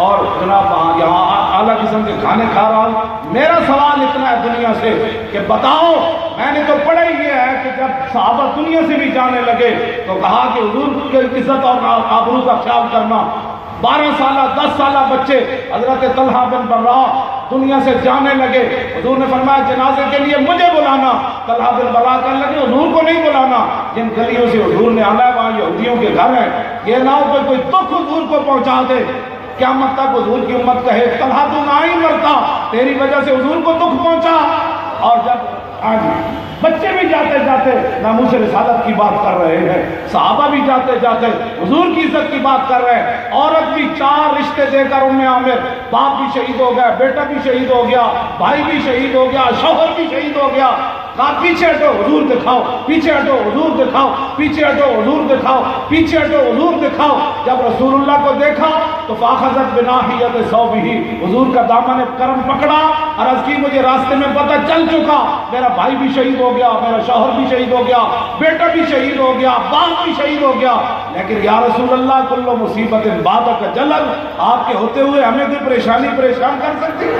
اور جناب یہاں اعلیٰ قسم کے کھانے کھا رہا ہوں۔ میرا سوال اتنا ہے دنیا سے کہ بتاؤ، میں نے تو پڑھا ہی یہ ہے کہ جب صحابہ دنیا سے بھی جانے لگے تو کہا کہ حضور کی عزت اور آبرو کا خیال کرنا۔ 12 سالہ 10 سالہ بچے حضرت طلحہ بن براہ دنیا سے جانے لگے، حضور نے فرمایا جنازے کے لیے مجھے بلانا۔ طلحہ بن براہ کہنے لگے حضور کو نہیں بلانا، جن گلیوں سے حضور نے آنا ہے وہاں یہودیوں کے گھر ہیں، یہ نہ ہو کوئی دکھ حضور کو پہنچا دے، قیامت تک حضور کی امت کہے طلحہ تو نہ ہی مرتا، تیری وجہ سے حضور کو دکھ پہنچا۔ اور جب بچے بھی جاتے جاتے ناموس رسالت کی بات کر رہے ہیں، صحابہ بھی جاتے جاتے حضور کی عزت کی بات کر رہے ہیں، عورت بھی 4 رشتے دے کر ام عامر، باپ بھی شہید ہو گیا، بیٹا بھی شہید ہو گیا، بھائی بھی شہید ہو گیا، شوہر بھی شہید ہو گیا۔ کہا پیچھے ہٹو حضور دکھاؤ، پیچھے ہٹو حضور دکھاؤ، پیچھے ہٹو حضور دکھاؤ، پیچھے ہٹو حضور دکھاؤ۔ جب رسول اللہ کو دیکھا تو فاخذت بناحیت ثوبہ، حضور کا دامن کرم پکڑا، عرض کی مجھے راستے میں پتہ چل چکا میرا بھائی بھی شہید ہو گیا، میرا شوہر بھی شہید ہو گیا، بیٹا بھی شہید ہو گیا، باپ بھی شہید ہو گیا، لیکن یا رسول اللہ کل مصیبت بعدک جلل، آپ کے ہوتے ہوئے ہمیں کوئی پریشانی پریشان کر سکتی؟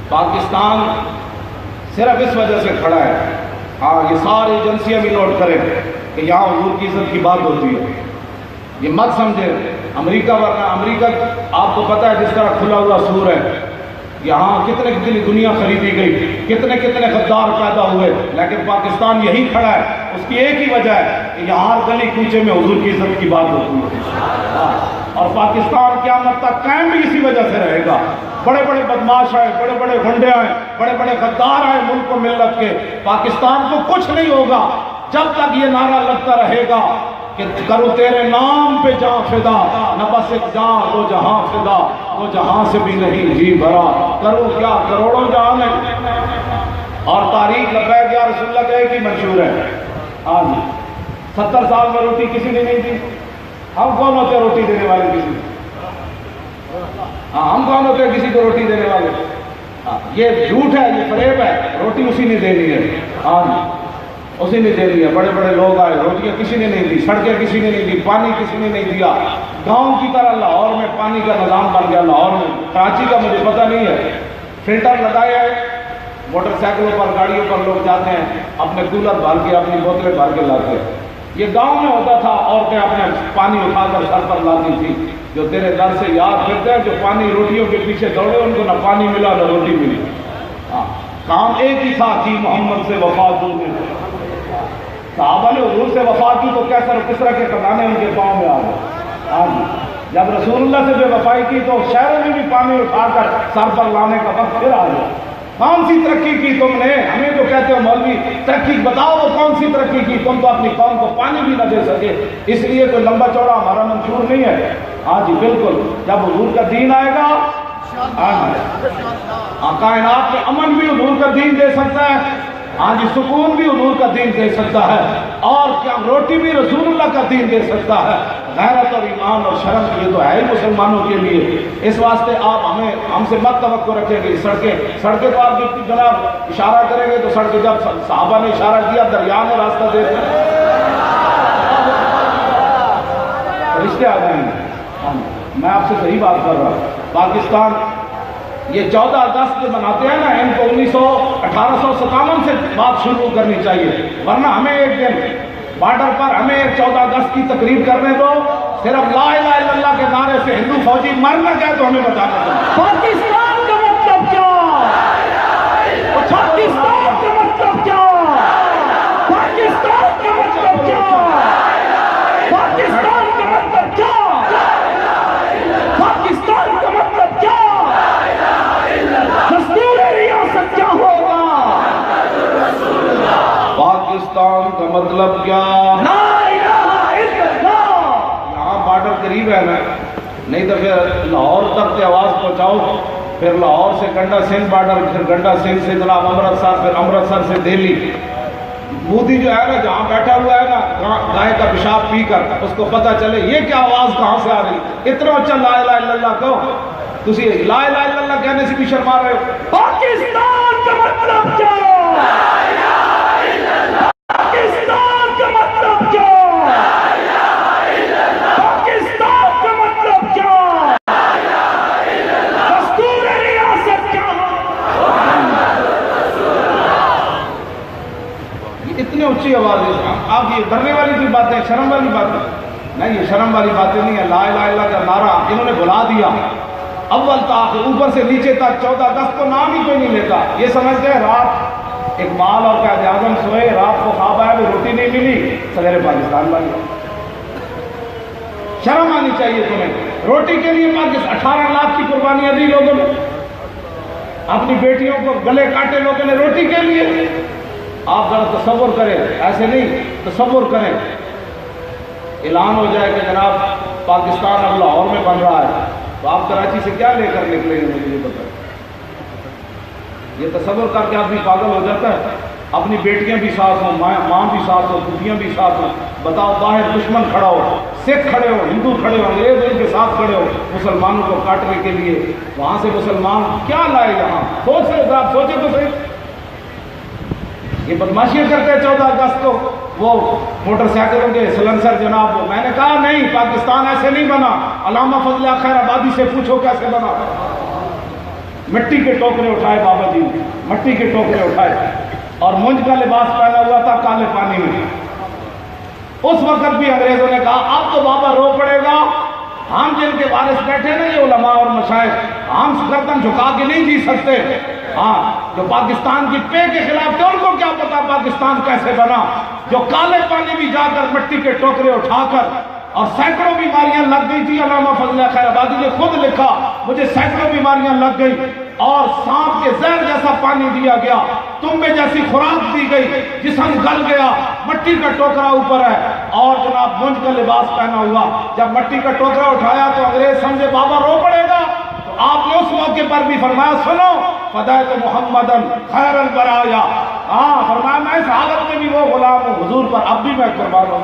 پاکستان صرف اس وجہ سے کھڑا ہے، ہاں یہ ساری ایجنسیاں بھی نوٹ کریں کہ یہاں حضور کی عزت کی بات ہوتی ہے، یہ مت سمجھے امریکہ، ورنہ امریکہ آپ کو پتہ ہے جس طرح کھلا ہوا سور ہے، یہاں کتنے کتنی دنیا خریدی گئی، کتنے کتنے غدار پیدا ہوئے، لیکن پاکستان یہی کھڑا ہے۔ اس کی ایک ہی وجہ ہے کہ یہاں گلی کوچے میں حضور کی عزت کی بات ہوتی ہے، اور پاکستان قیامت تک قائم بھی اسی وجہ سے رہے گا۔ بڑے بڑے بدماش آئے، بڑے بڑے گنڈے آئے، بڑے بڑے غدار آئے ملک و ملت کے، پاکستان کو کچھ نہیں ہوگا جب تک یہ نعرہ لگتا رہے گا کہ کرو تیرے نام پہ جان فدا، نہ بس ایک جان دو جہاں فدا، دو جہاں سے بھی نہیں جی بھرا، کرو کیا کروڑوں جان ہے۔ اور تاریخ لبیک یا رسول اللہ کہے کہ منشور ہے، آج 70 سال میں روٹی کسی نے نہیں دی، ہم کون ہوتے روٹی دینے والے کسی کو؟ ہم کون ہوتے کسی کو روٹی دینے والے؟ یہ جھوٹ ہے، یہ فریب ہے، روٹی اسی نے دینی ہے، اسی نے دینی ہے۔ بڑے بڑے لوگ آئے، روٹیاں کسی نے نہیں دی، سڑکیں کسی نے نہیں دی، پانی کسی نے نہیں دیا۔ گاؤں کی طرح لاہور میں پانی کا نظام بن گیا، لاہور میں، کراچی کا مجھے پتہ نہیں ہے، فلٹر لگائے موٹر سائیکلوں پر گاڑیوں پر لوگ جاتے ہیں اپنے کولر بھر کے اپنی بوتلیں بھر کے لاتے ہیں. یہ گاؤں میں ہوتا تھا عورتیں اپنے پانی اٹھا کر سر پر لاتی تھی. جو تیرے در سے یاد پھرتے ہیں جو پانی روٹیوں کے پیچھے دوڑے ان کو نہ پانی ملا نہ روٹی ملی. ہاں کام ایک ہی تھا کہ محمد سے وفا دو. صحابہ نے حضور سے وفا کی تو کیسر کس طرح کے خزانے ان کے پاؤں میں آ گئے. ہاں جی جب رسول اللہ سے بے وفائی کی تو شہروں میں بھی پانی اٹھا کر سر پر لانے کا وقت پھر آ گیا. کون سی ترقی کی تم نے؟ ہمیں تو کہتے ہو مولوی ترقی بتاؤ وہ کون سی ترقی کی؟ تم تو اپنی قوم کو پانی بھی نہ دے سکے. اس لیے کوئی لمبا چوڑا ہمارا منشور نہیں ہے. ہاں جی بالکل جب حضور کا دین آئے گا کائنات میں امن بھی حضور کا دین دے سکتا ہے. ہاں جی سکون بھی حضور کا دین دے سکتا ہے. اور کیا روٹی بھی رسول اللہ کا دین دے سکتا ہے. غیرت اور ایمان اور شرم یہ تو ہے ہی مسلمانوں کے لیے. اس واسطے آپ ہم سے مت توقع رکھیں گے. سڑکیں تو آپ جناب اشارہ کریں گے تو سڑکیں جب صحابہ نے اشارہ کیا دریا میں راستہ دے دیں رشتے آ جائیں گے. میں آپ سے صحیح بات کر رہا ہوں. پاکستان یہ 14 اگست جو مناتے ہیں نا ان کو 1857 سے بات شروع کرنی چاہیے. ورنہ ہمیں ایک دن بارڈر پر ہمیں 14 اگست کی تقریب کرنے دو. صرف لا الہ الا اللہ کے نعرے سے ہندو فوجی مر نہ جائے تو ہمیں بتانا چاہیے. پاکستان کا مطلب کیا؟ پاکستان کا مطلب کیا؟ پاکستان کا مطلب کیا؟ پاکستان کا مطلب کیا؟ پاکستان کا مطلب کیا؟ دستور ریاست کیا ہوگا؟ پاکستان کا مطلب کیا؟ لا الہ الا اللہ. یہاں بارڈر قریب ہے نا, نہیں تو پھر لاہور تک کی آواز پہنچاؤ. پھر لاہور سے گنڈا سنگھ بارڈر, پھر گنڈا سنگھ سے جناب امرتسر, پھر امرتسر سے دہلی. مودی جو ہے نا جہاں بیٹھا ہوا ہے نا گائے کا پیشاب پی کر اس کو پتہ چلے یہ کیا آواز کہاں سے آ رہی. اتنا اچھا لا الہ الا اللہ کہو. تسی لا الہ الا اللہ کہنے سے بھی شرما رہے ہو. پاکستان کا مطلب کیا؟ پاکستان کا مطلب کیا؟ پاکستان کا مطلب کیا؟ دستور ریاست کیا؟ اتنی اونچی آواز ہے. آپ یہ ڈرنے والی بھی باتیں, شرم والی باتیں نہیں. یہ شرم والی باتیں نہیں ہے. لا الہ الا اللہ کا نعرہ انہوں نے بھلا دیا اول تاخیر اوپر سے نیچے تک. 14 اگست کو نام ہی کوئی نہیں لیتا. یہ سمجھتے ہیں رات اقبال اور قائد اعظم سوئے, رات کو خواب آیا وہ روٹی نہیں ملی, صدر پاکستان بن گیا. شرم آنی چاہیے تمہیں. روٹی کے لیے 18 لاکھ کی قربانیاں دی لوگوں نے. اپنی بیٹیوں کو گلے کاٹے لوگوں نے روٹی کے لیے. آپ ذرا تصور کریں, ایسے نہیں تصور کریں. اعلان ہو جائے کہ جناب پاکستان اب لاہور میں بن رہا ہے تو آپ کراچی سے کیا لے کر نکلیں گے مجھے یہ بتائیں. یہ تصور کر کے آدمی پاگل ہو جاتا ہے. اپنی بیٹیاں بھی ساتھ ہوں, ماں بھی ساتھ ہوں, پھوپھیاں بھی ساتھ ہوں. بتاؤ باہر دشمن کھڑا ہو, سکھ کھڑے ہو, ہندو کھڑے ہو, انگریز ان کے ساتھ کھڑے ہو مسلمانوں کو کاٹنے کے لیے. وہاں سے مسلمان کیا لائے یہاں؟ سوچے تو صحیح. یہ بدماشیاں کرتے ہیں 14 اگست کو. وہ موٹر سائیکلوں کے سلنسر جناب, میں نے کہا نہیں پاکستان ایسے نہیں بنا. علامہ فضل خیر آبادی سے پوچھو کیسے بنا. مٹی کے ٹوکرے اٹھائے بابا جی, مٹی کے ٹوکرے اٹھائے اور مونج کا لباس پہنا ہوا تھا کالے پانی میں. اس وقت بھی انگریزوں نے کہا اب تو بابا رو پڑے گا. ہم جن کے وارث بیٹھے نا یہ علماء اور مشائخ, ہم گردن جھکا کے نہیں جی سکتے. ہاں جو پاکستان کی پے کے خلاف تھے ان کو کیا پتا پاکستان کیسے بنا. جو کالے پانی بھی جا کر مٹی کے ٹوکرے اٹھا کر, اور سینکڑوں بیماریاں لگ گئی تھی. علامہ فضل خیر آبادی نے خود لکھا مجھے سینکڑوں بیماریاں لگ گئی اور سانپ کے زہر جیسا پانی دیا گیا, تنبے جیسی خوراک دی گئی, جسم گل گیا, مٹی کا ٹوکرا اوپر ہے اور جناب مونج کا لباس پہنا ہوا. جب مٹی کا ٹوکرا اٹھایا تو انگریز سمجھے بابا رو پڑے گا. تو آپ نے اس موقع پر بھی فرمایا سنو فدائت محمدن خیر البرایا. ہاں فرمایا میں اس حالت میں بھی وہ غلام ہوں حضور پر, اب بھی میں قربان ہوں.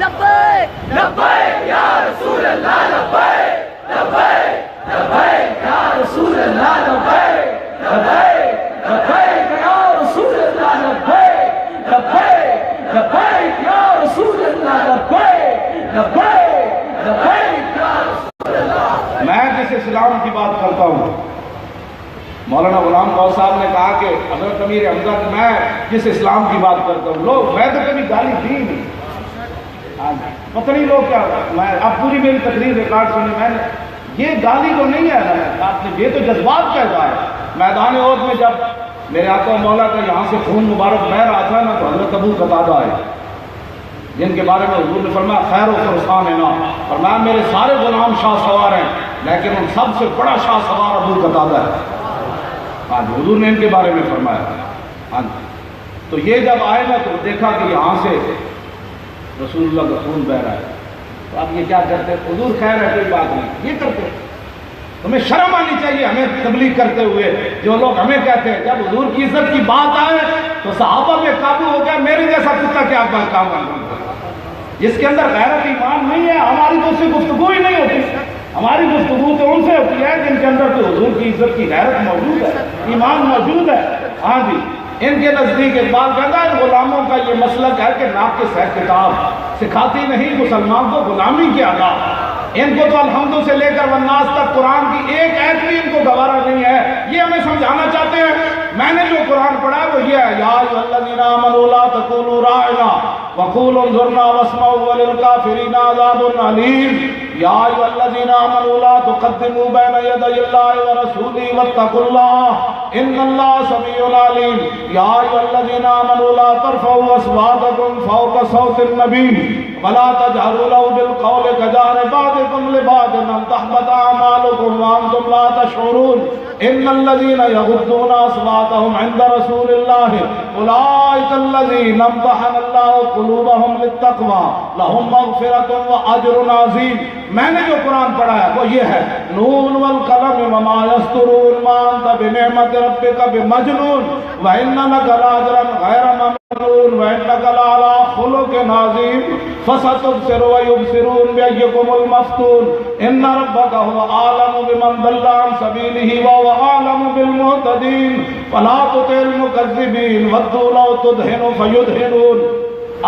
لبیک لبیک یا رسول اللہ, لبیک لبیک لبیک یا رسول اللہ, لبیک لبیک لبیک یا رسول اللہ, لبیک لبیک لبیک یا رسول اللہ, لبیک لبیک لبیک یا رسول اللہ. میں جس اسلام کی بات کرتا ہوں مولانا غلام فوج صاحب نے کہا کہ حضرت امیر حمزہ میں جس اسلام کی بات کرتا ہوں، لوگ میں تو کبھی گالی دی نہیں، پتہ نہیں لوگ کیا، میں اب پوری میری تقریر ریکارڈ سنی، میں نے یہ گالی تو نہیں ہے آپ نے، یہ تو جذبات کا اظہار ہے۔ میدان احد میں جب میرے آقا مولا کا یہاں سے خون مبارک بہ رہا تھا نا، تو حضرت ابو قتادہ آئے جن کے بارے میں حضور نے فرمایا خیر و فرسان ہے نا، فرمایا میرے سارے غلام شاہ سوار ہیں لیکن ان سب سے بڑا شاہ سوار ابو قتادہ ہے۔ ہاں جی، حضور نے ان کے بارے میں فرمایا۔ ہاں جی، تو یہ جب آئے نا تو دیکھا کہ یہاں سے رسول اللہ کا خون بہ رہا ہے، تو اب یہ کیا کرتے؟ حضور خیر ہے کوئی بات نہیں، یہ کرتے۔ تمہیں شرم آنی چاہیے ہمیں تبلیغ کرتے ہوئے، جو لوگ ہمیں کہتے ہیں جب حضور کی عزت کی بات آئے تو صحابہ پہ قابو ہو گیا، میرے جیسا کتا کیا کام کرتا، جس کے اندر غیرت ایمان نہیں ہے، ہماری تو اس سے گفتگو ہی نہیں ہوتی۔ ہماری گفتگو تو ان سے ہوتی ہے جن کے اندر تو حضور کی عزت کی غیرت موجود ہے، ایمان موجود ہے۔ ہاں جی، ان کے نزدیک اقبال کہتا ہے غلاموں کا یہ مسلک ہے کہ ناقص ہے کتاب، سکھاتی نہیں مسلمان کو غلامی کے آداب۔ ان کو تو الحمد سے لے کر والناس تک قرآن کی ایک آیت بھی ان کو گوارا نہیں ہے، یہ ہمیں سمجھانا چاہتے ہیں۔ میں نے جو قرآن پڑھا ہے وہ یہ ہے، یا ایھا الذین آمنوا لا تقولوا راعنا وقولوا انظرنا واسمعوا وللکافرین عذاب علیم، یا ایھا الذین آمنوا لا تقدموا بین یدی اللہ ورسولہ واتقوا اللہ ان اللہ سمیع علیم، یا ایھا الذین آمنوا لا ترفعوا اصواتکم فوق صوت النبی ولا تجهروا له بالقول كجهر بعضكم لبعض ان تحبط اعمالكم وانتم لا تشعرون ان الذين يغضون اصواتهم عند رسول الله اولئك الذين امتحن الله قلوبهم للتقوى لهم مغفرة واجر عظيم۔ میں نے جو قرآن پڑھا ہے وہ یہ ہے، نون والقلم وما يسطرون ما انت بنعمت ربك بمجنون وان لك لاجرا غير ممنون وانك لعلى خلق عظيم فستبصر ويبصرون بأيكم المفتون ان ربك هو اعلم بمن ضل عن سبيله وهو اعلم بالمهتدين فلا تطع المكذبين ودوا لو تدهن فيدهنون۔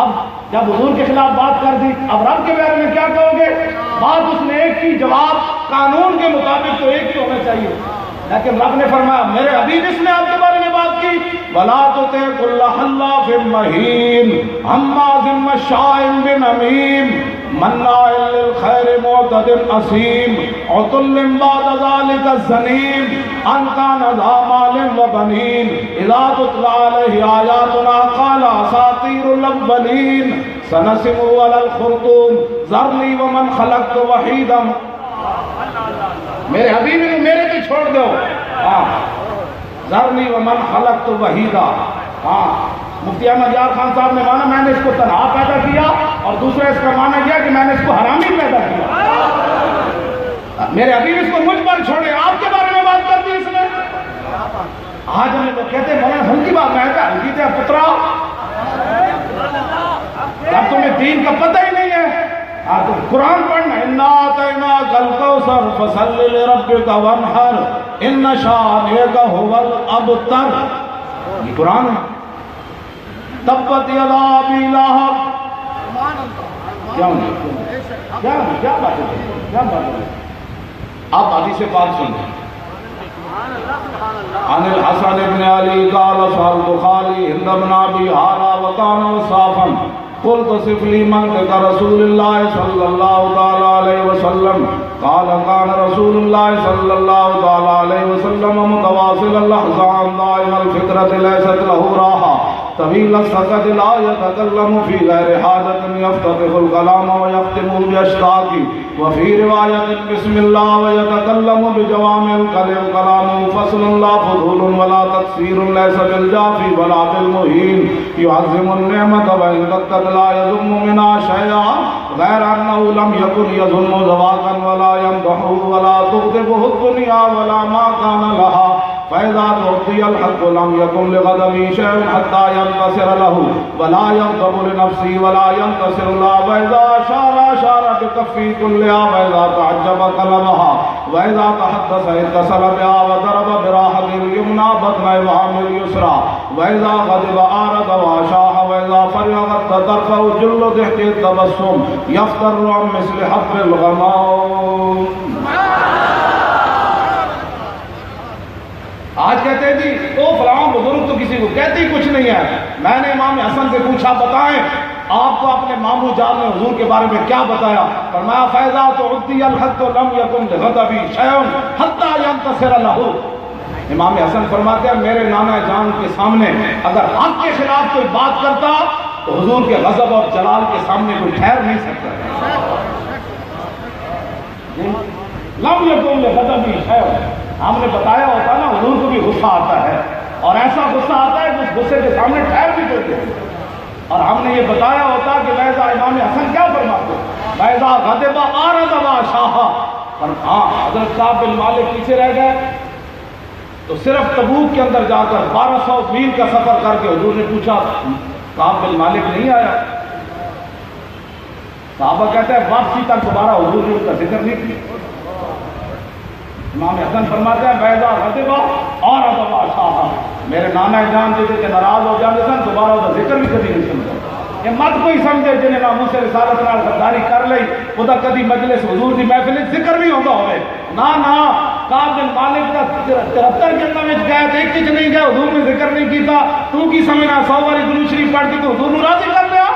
اب جب حضور کے خلاف بات کر دی، اب رب کے بارے میں کیا کہو گے؟ بات اس نے ایک کی، جواب قانون کے مطابق تو ایک ہی ہونا چاہیے، لیکن رب نے فرمایا میرے حبیب اس نے آپ کے بارے میں بات کی، وَلَا تُطِعْ كُلَّ حَلَّافٍ مَّهِينٍ هَمَّازٍ مَّشَّاءٍ بِنَمِيمٍ مَّنَّاعٍ لِّلْخَيْرِ مُعْتَدٍ أَثِيمٍ عُتُلٍّ بَعْدَ ذَلِكَ زَنِيمٍ أَن كَانَ ذَا مَالٍ وَبَنِينَ إِذَا تُتْلَىٰ عَلَيْهِ آيَاتُنَا قَالَ أَسَاطِيرُ الْأَوَّلِينَ سَنَسِمُهُ عَلَى الْخُرْطُومِ ذَرْنِي وَمَنْ خَلَقْتُ وَحِيدًا۔ میرے حبیب نے میرے پہ چھوڑ دو، ذرنی ومن خلقت وحیدا۔ ہاں، مفتی احمد یار خان صاحب نے مانا میں نے اس کو تنہا پیدا کیا، اور دوسرا اس کا مانا کیا کہ میں نے اس کو حرامی پیدا کیا۔ میرے حبیب اس کو مجھ پر چھوڑے، آپ کے بارے میں بات کر دی اس نے۔ آج ہمیں تو کہتے ہیں مولانا ہلکی بات، میں کہا ہلکی تھے پترا، اب تمہیں دین کا پتہ ہی نہیں ہے۔ تو قرآن پڑھنا، اِنَّا أَعْطَيْنَاكَ الْكَوْثَرَ فَصَلِّ لِرَبِّكَ وَانْحَرْ إِنَّ شَانِئَكَ هُوَ الْأَبْتَرُ، یہ قرآن ہے۔ تبت یدا ابی لہب، کیا بات ہے؟ آپ حدیث پاک سنیں۔ عن الحسن بن علی قال سأل البخاری ہند بن ابی حالہ وکان وصافا قلت صف لي منطق رسول الله صلى الله تعالى عليه وسلم قال كان رسول الله صلى الله تعالى عليه وسلم متواصل اللحظان دائم الفطرة ليست له راحة طويل السكت لا يتكلم في غير حاجة يفتتح الكلام ويختم بأشتاق وفي رواية بسم الله ويتكلم بجوامع الكلم كلامه فصل لا فضول ولا تقصير ليس بالجافي ولا بالمهين يعظم النعمة وإن دقت لا يذم منها شيئا غير أنه لم يكن يظن ذواقا ولا يمدحه ولا تغضبه الدنيا ولا ما كان لها فإذا تعطي الحق لم يكن لغضبه شيء حتى ينتصر له ولا يغضب لنفسه ولا ينتصر له وإذا أشار بكفه كلها وإذا تعجب قلبها وإذا تحدث اتصل بها وضرب براحته اليمنى بطن إبهامه اليسرى وإذا غضب أعرض وأشاح وإذا فرغ طرفه جل ضحك التبسم يفتر عن مثل حب الغمام۔ آج کہتے ہیں جی تو فلاں بزرگ تو کسی کو کہتے ہی کچھ نہیں ہے. میں نے امام حسن سے پوچھا بتائیں آپ کو اپنے ماموں جان نے حضور کے بارے میں کیا بتایا؟ فرمایا فیضا تو عدی الحق لم یکن لغضبی شیء حتی ینتصر لہ. امام حسن فرماتے ہیں میرے نانا جان کے سامنے اگر حق کے خلاف کوئی بات کرتا تو حضور کے غضب اور جلال کے سامنے کوئی ٹھہر نہیں سکتا. لم یکن لغضبی شیء. ہم نے بتایا ہوتا نا حضور کو بھی غصہ آتا ہے اور ایسا غصہ آتا ہے جس غصے کے سامنے ٹھہر بھی دیتے ہیں. اور ہم نے یہ بتایا ہوتا کہ ویزا امام حسن کیا فرماتے ویزا غضبا آردوا شاہ. ہاں حضرت کعب بن مالک پیچھے رہ گئے تو صرف تبوک کے اندر جا کر 1200 میل کا سفر کر کے حضور نے پوچھا کعب بن مالک نہیں آیا؟ صحابہ کہتے ہیں واپسی تک دوبارہ حضور نے اس کا ذکر نہیں کیا. امام حسن فرماتے ہیں بیضا غضبا اور ادبا شاہ. میرے نانا جان جیسے کہ ناراض ہو جاتے سن دوبارہ اس کا ذکر بھی کبھی نہیں سمجھا. یہ مت کوئی سمجھے جنہیں ناموس سے رسالت نال غداری کر لئی وہ تو کبھی مجلس حضور دی محفل ذکر نہیں ہوتا ہوئے. نا کعب بن مالک کا 73 جنگاں وچ گئے تے ایک نہیں گئے حضور نے ذکر نہیں کیتا. تو کی سمجھنا 100 باری درود شریف پڑھ کے تو حضور کو راضی کر لیا؟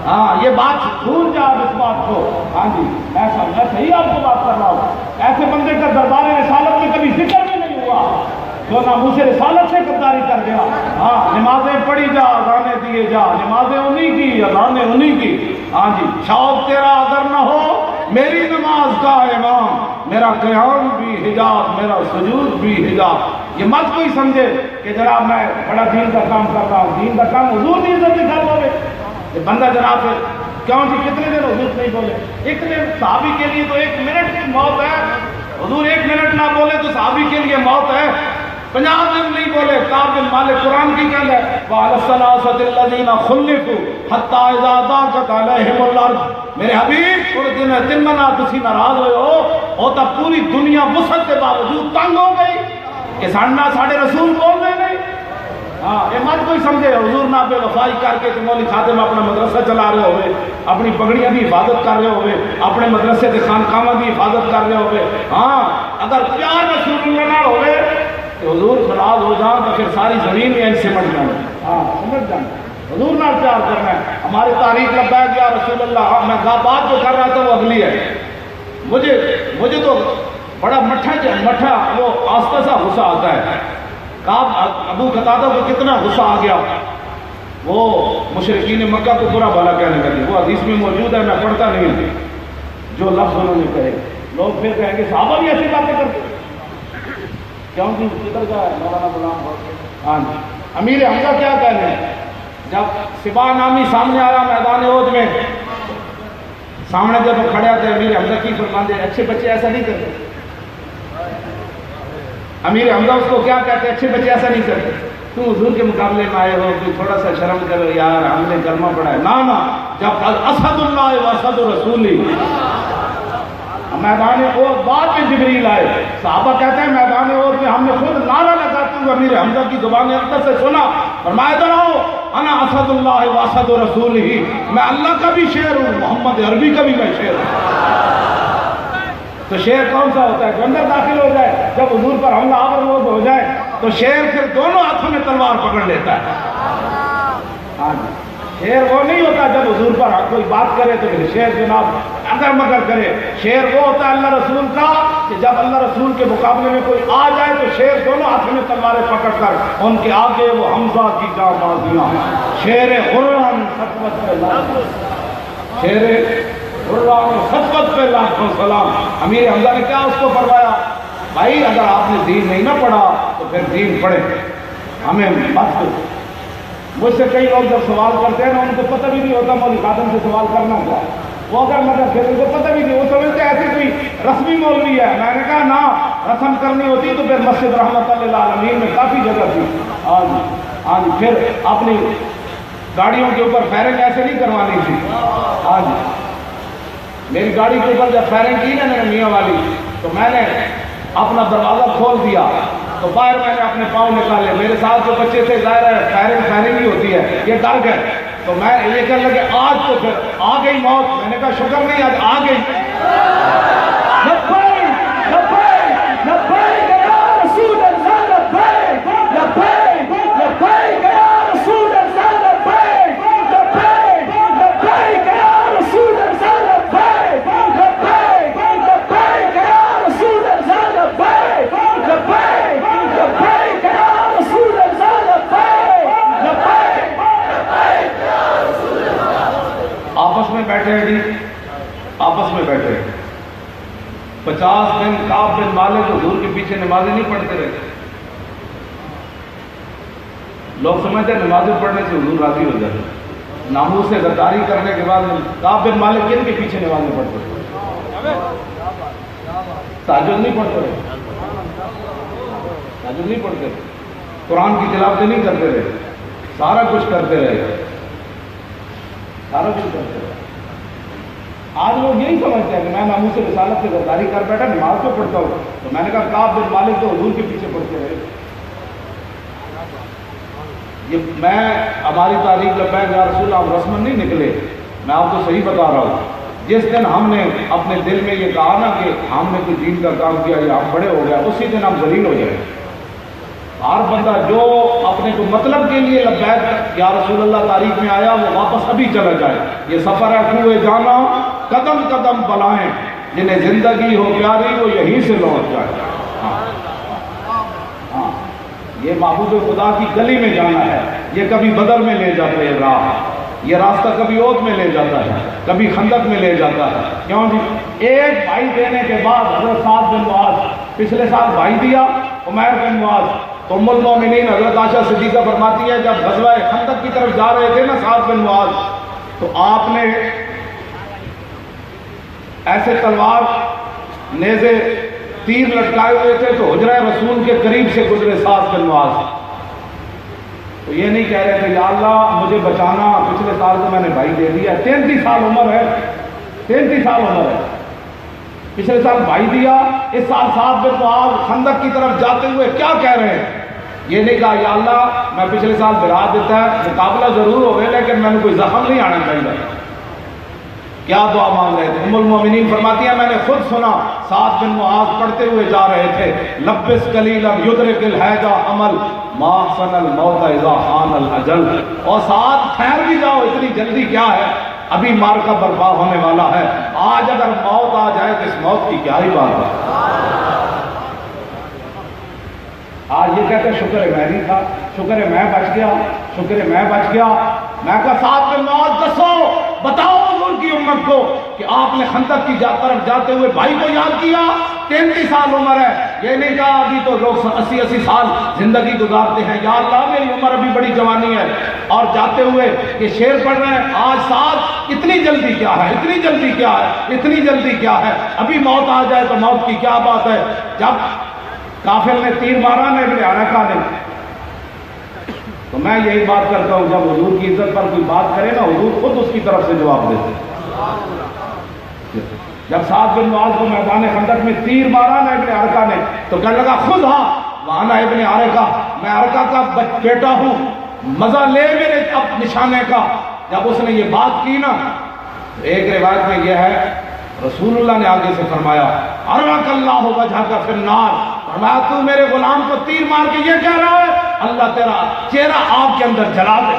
ہاں یہ بات بھول جا اس بات کو. ہاں جی میں سمجھا صحیح آپ کو بات کر رہا ہوں. ایسے بندے کا دربار رسالت میں کبھی ذکر بھی نہیں ہوا جو ناموس رسالت سے غداری کر گیا. ہاں نمازیں پڑھی جا اذانیں دیے جا نمازیں انہی کی اذانیں انہی کی. ہاں جی شوق تیرا اگر نہ ہو میری نماز کا امام میرا قیام بھی حجاب میرا سجود بھی حجاب. یہ مت کوئی سمجھے کہ جناب میں بڑا دین کا کام کر رہا ہوں. دین کا کام حضور کی عزت دکھا دو گے. یہ بندہ جناب کیوں جی کتنے دن حضور نہیں بولے؟ ایک دن صحابی کے لیے تو 1 منٹ کی موت ہے. حضور 1 منٹ نہ بولے تو صحابی کے لیے موت ہے. 50 دن نہیں بولے. کعب بن مالک قرآن کی کہہ ہے وعلی الثلاثة الذین خلفوا حتی اذا ضاقت علیہم الارض. میرے حبیب اور جن منا تسی ناراض ہوئے ہو اور تب پوری دنیا وسعت کے باوجود تنگ ہو گئی کہ ساڑھے رسول بول رہے نہیں. ہاں یہ مت کوئی سمجھے حضور نہ بے وفائی کر کے کہ مولوی خادم اپنا مدرسہ چلا رہے ہوئے اپنی پگڑیاں کی حفاظت کر رہے ہوئے اپنے مدرسے کے خانقاہاں کی حفاظت کر رہے ہوئے. ہاں اگر پیار رسول اللہ نہ ہوئے تو حضور ناراض ہو جاؤ تو پھر ساری زمین میں سمجھ جانا. ہاں سمجھ جانا حضور نہ پیار کرنا ہے. ہماری تاریخ لبیک یا رسول اللہ. میں بات جو کر رہا تھا وہ اگلی ہے. مجھے تو بڑا مٹھا وہ آستہ سا غصہ آتا ہے. ابو قتادہ کو کتنا غصہ آ گیا. وہ مشرکین مکہ کو برا بھلا کہنے لگے. وہ حدیث میں موجود ہے میں پڑھتا نہیں ہوں. جو لفظ انہوں نے کہے لوگ پھر کہیں گے صحابہ بھی ایسی باتیں کرتے کیوں کہ کدھر کا ہے مولانا غلام. ہاں جی امیر حمزہ کیا کہنے ہیں جب سبا نامی سامنے آیا میدان احد میں سامنے جب کھڑے تھے امیر حمزہ کی فرماندے اچھے بچے ایسا نہیں کرتے. امیر حمزہ اس کو کیا کہتے ہیں اچھے بچے ایسا نہیں کرتے. تم حضور کے مقابلے میں آئے ہو کہ تھوڑا سا شرم کرو یار ہم نے کلمہ پڑھا ہے. نا جب اسد اللہ و اسد رسولی میدان احد بعد میں جبریل آئے. صحابہ کہتے ہیں میدان احد میں ہم نے خود نعرہ لگاتے ہوئے امیر حمزہ کی زبان اقدس سے سنا. فرمایا ادھر آؤ انا اسد اللہ و اسد رسولہ. میں اللہ کا بھی شعر ہوں محمد عربی کا بھی میں شعر ہوں. تو شعر کون سا ہوتا ہے جو اندر داخل ہو جائے جب حضور پر حملہ آور ہو جائے تو شعر پھر دونوں ہاتھوں میں تلوار پکڑ لیتا ہے. ہاں جی شعر وہ نہیں ہوتا جب حضور پر کوئی بات کرے تو پھر شعر جناب اگر مگر کرے. شعر وہ ہوتا ہے اللہ رسول کا کہ جب اللہ رسول کے مقابلے میں کوئی آ جائے تو شعر دونوں ہاتھوں میں تلواریں پکڑ کر ان کے آگے وہ حمزہ کی جاں بازیاں. شعر غرام سطوت پہ شعر سطوت پہ لاکھوں سلام. امیر حمزہ نے کیا اس کو فرمایا بھائی اگر آپ نے دین نہیں نہ پڑھا تو پھر دین پڑھے ہمیں بات کرو. مجھ سے کئی لوگ جب سوال کرتے ہیں نا ان کو پتہ بھی نہیں ہوتا مولوی خادم سے سوال کرنا کیا. وہ اگر مگر پھر ان کو پتہ بھی نہیں وہ سمجھتے ایسے کوئی رسمی مولوی ہے. میں نے کہا نا رسم کرنی ہوتی تو پھر مسجد رحمت اللہ العالمین میں کافی جگہ تھی. ہاں جی پھر اپنی گاڑیوں کے اوپر فائرنگ ایسے نہیں کروانی تھی. ہاں جی میری گاڑی کے اوپر جب فائرنگ کی نا میں نے میاں والی تو میں نے اپنا دروازہ کھول دیا تو باہر میں نے اپنے پاؤں نکالے. میرے ساتھ جو بچے تھے ظاہر ہے فائرنگ ہی ہوتی ہے یہ ڈر گئے. تو میں یہ کہنے لگے آج تو پھر آ گئی موت. میں نے کہا شکر نہیں آج آ گئی. لبیک لبیک لبیک یا رسول اللہ آپس میں بیٹھے ہیں جی، آپس میں بیٹھے ہیں 50 دن کعب بن مالک حضور کے پیچھے نمازیں نہیں پڑھتے رہے. لوگ سمجھتے ہیں نمازیں پڑھنے سے حضور راضی ہو جاتے ہیں. ناموس سے غداری کرنے کے بعد کعب بن مالک کن کے پیچھے نمازیں پڑھتے رہے؟ تہجد نہیں پڑھتے رہے، تہجد نہیں پڑھتے رہے، قرآن کی تلاوت نہیں کرتے رہے، سارا کچھ کرتے رہے، سارا کچھ کرتے رہے. آج لوگ یہی سمجھتے ہیں کہ میں ناموس سے رسالت سے غداری کر بیٹھا نماز تو پڑھتا ہوں. تو میں نے کہا کعب بن مالک تو حضور کے پیچھے پڑھتے رہے. یہ میں ہماری تاریخ لبیک یا رسول آپ رسمن نہیں نکلے، میں آپ کو صحیح بتا رہا ہوں. جس دن ہم نے اپنے دل میں یہ کہا نا کہ ہم نے کوئی دین کا کام کیا یا ہم بڑے ہو گئے، اسی دن ہم ذلیل ہو جائیں. ہر بندہ جو اپنے کو مطلب کے لیے لبیک یا رسول اللہ تاریخ میں آیا وہ واپس ابھی چلا جائے. یہ سفر ہے کوئے جانا، قدم قدم بلائیں، جنہیں زندگی ہو پیاری وہ یہیں سے لوٹ جائے. ہاں یہ محبوب خدا کی گلی میں جانا ہے. یہ کبھی بدر میں لے جاتے ہیں راہ، یہ راستہ کبھی اوت میں لے جاتا ہے، کبھی خندق میں لے جاتا ہے. کیوں جی؟ ایک بھائی دینے کے بعد حضرت سعد بن معاذ پچھلے سال بھائی دیا عمیر بن معاذ. تو ام المومنین حضرت عائشہ صدیقہ فرماتی ہے جب غزوہ خندق کی طرف جا رہے تھے نا سعد بن معاذ، تو آپ نے ایسے تلوار نیزے تیر لٹکائے ہوئے تھے تو حجرہ رسول کے قریب سے گزرے سعد بن معاذ. تو یہ نہیں کہہ رہے تھے یا اللہ مجھے بچانا، پچھلے سال تو میں نے بھائی دے دیا، 33 سال عمر ہے، 33 سال عمر ہے، پچھلے سال بھائی دیا، اس سال سعد بن معاذ خندق کی طرف جاتے ہوئے کیا کہہ رہے ہیں؟ یہ نہیں کہا یا اللہ میں پچھلے سال بلا دیتا ہے، مقابلہ ضرور ہو گئے لیکن میں نے کوئی زخم نہیں آنا چاہیے. کیا دعا مانگ رہے تھے؟ ام المومنین فرماتی ہیں میں نے خود سنا سعد بن معاذ پڑھتے ہوئے جا رہے تھے لبس قلیلا یدرک الحیجا عمل ما حسن الموت اذا حان الاجل. اور سعد ٹھہر بھی جاؤ، اتنی جلدی کیا ہے، ابھی مارکا برپا ہونے والا ہے. آج اگر موت آ جائے تو اس موت کی کیا ہی بات ہے. آج یہ کہتے ہیں شکر ہے میں نہیں تھا، شکر ہے میں بچ گیا، شکر ہے میں بچ گیا. میں کہا سعد بن معاذ دسو، بتاؤ حضور کی امت کو کہ آپ نے خندق کی طرف جاتے ہوئے بھائی کو یاد کیا، 33 سال عمر ہے. یہ نہیں کہا ابھی تو لوگ 80 سال زندگی گزارتے ہیں، یا اللہ میری عمر ابھی بڑی جوانی ہے. اور جاتے ہوئے یہ شعر پڑھ رہے ہیں آج سعد اتنی جلدی کیا ہے، اتنی جلدی کیا ہے، اتنی جلدی کیا ہے، ابھی موت آ جائے تو موت کی کیا بات ہے. جب کافر نے تیر مارا نا ابن عرقہ نے، تو میں یہی بات کرتا ہوں جب حضور کی عزت پر کوئی بات کرے نا حضور خود اس کی طرف سے جواب دیتے. جب سعد بن معاذ کو میدان خندق میں تیر مارا نا ابن عرقہ نے تو کہنے لگا خود ہاں وانا ابن عرقہ، میں عرقہ کا بیٹا ہوں، مزہ لے میرے اب نشانے کا. جب اس نے یہ بات کی نا، ایک روایت میں یہ ہے رسول اللہ نے آگے سے فرمایا ارواک اللہ وجہ کا فی النار، فرمایا تو میرے غلام کو تیر مار کے یہ کہہ رہا ہے اللہ تیرا چہرہ آگ کے اندر جلا دے.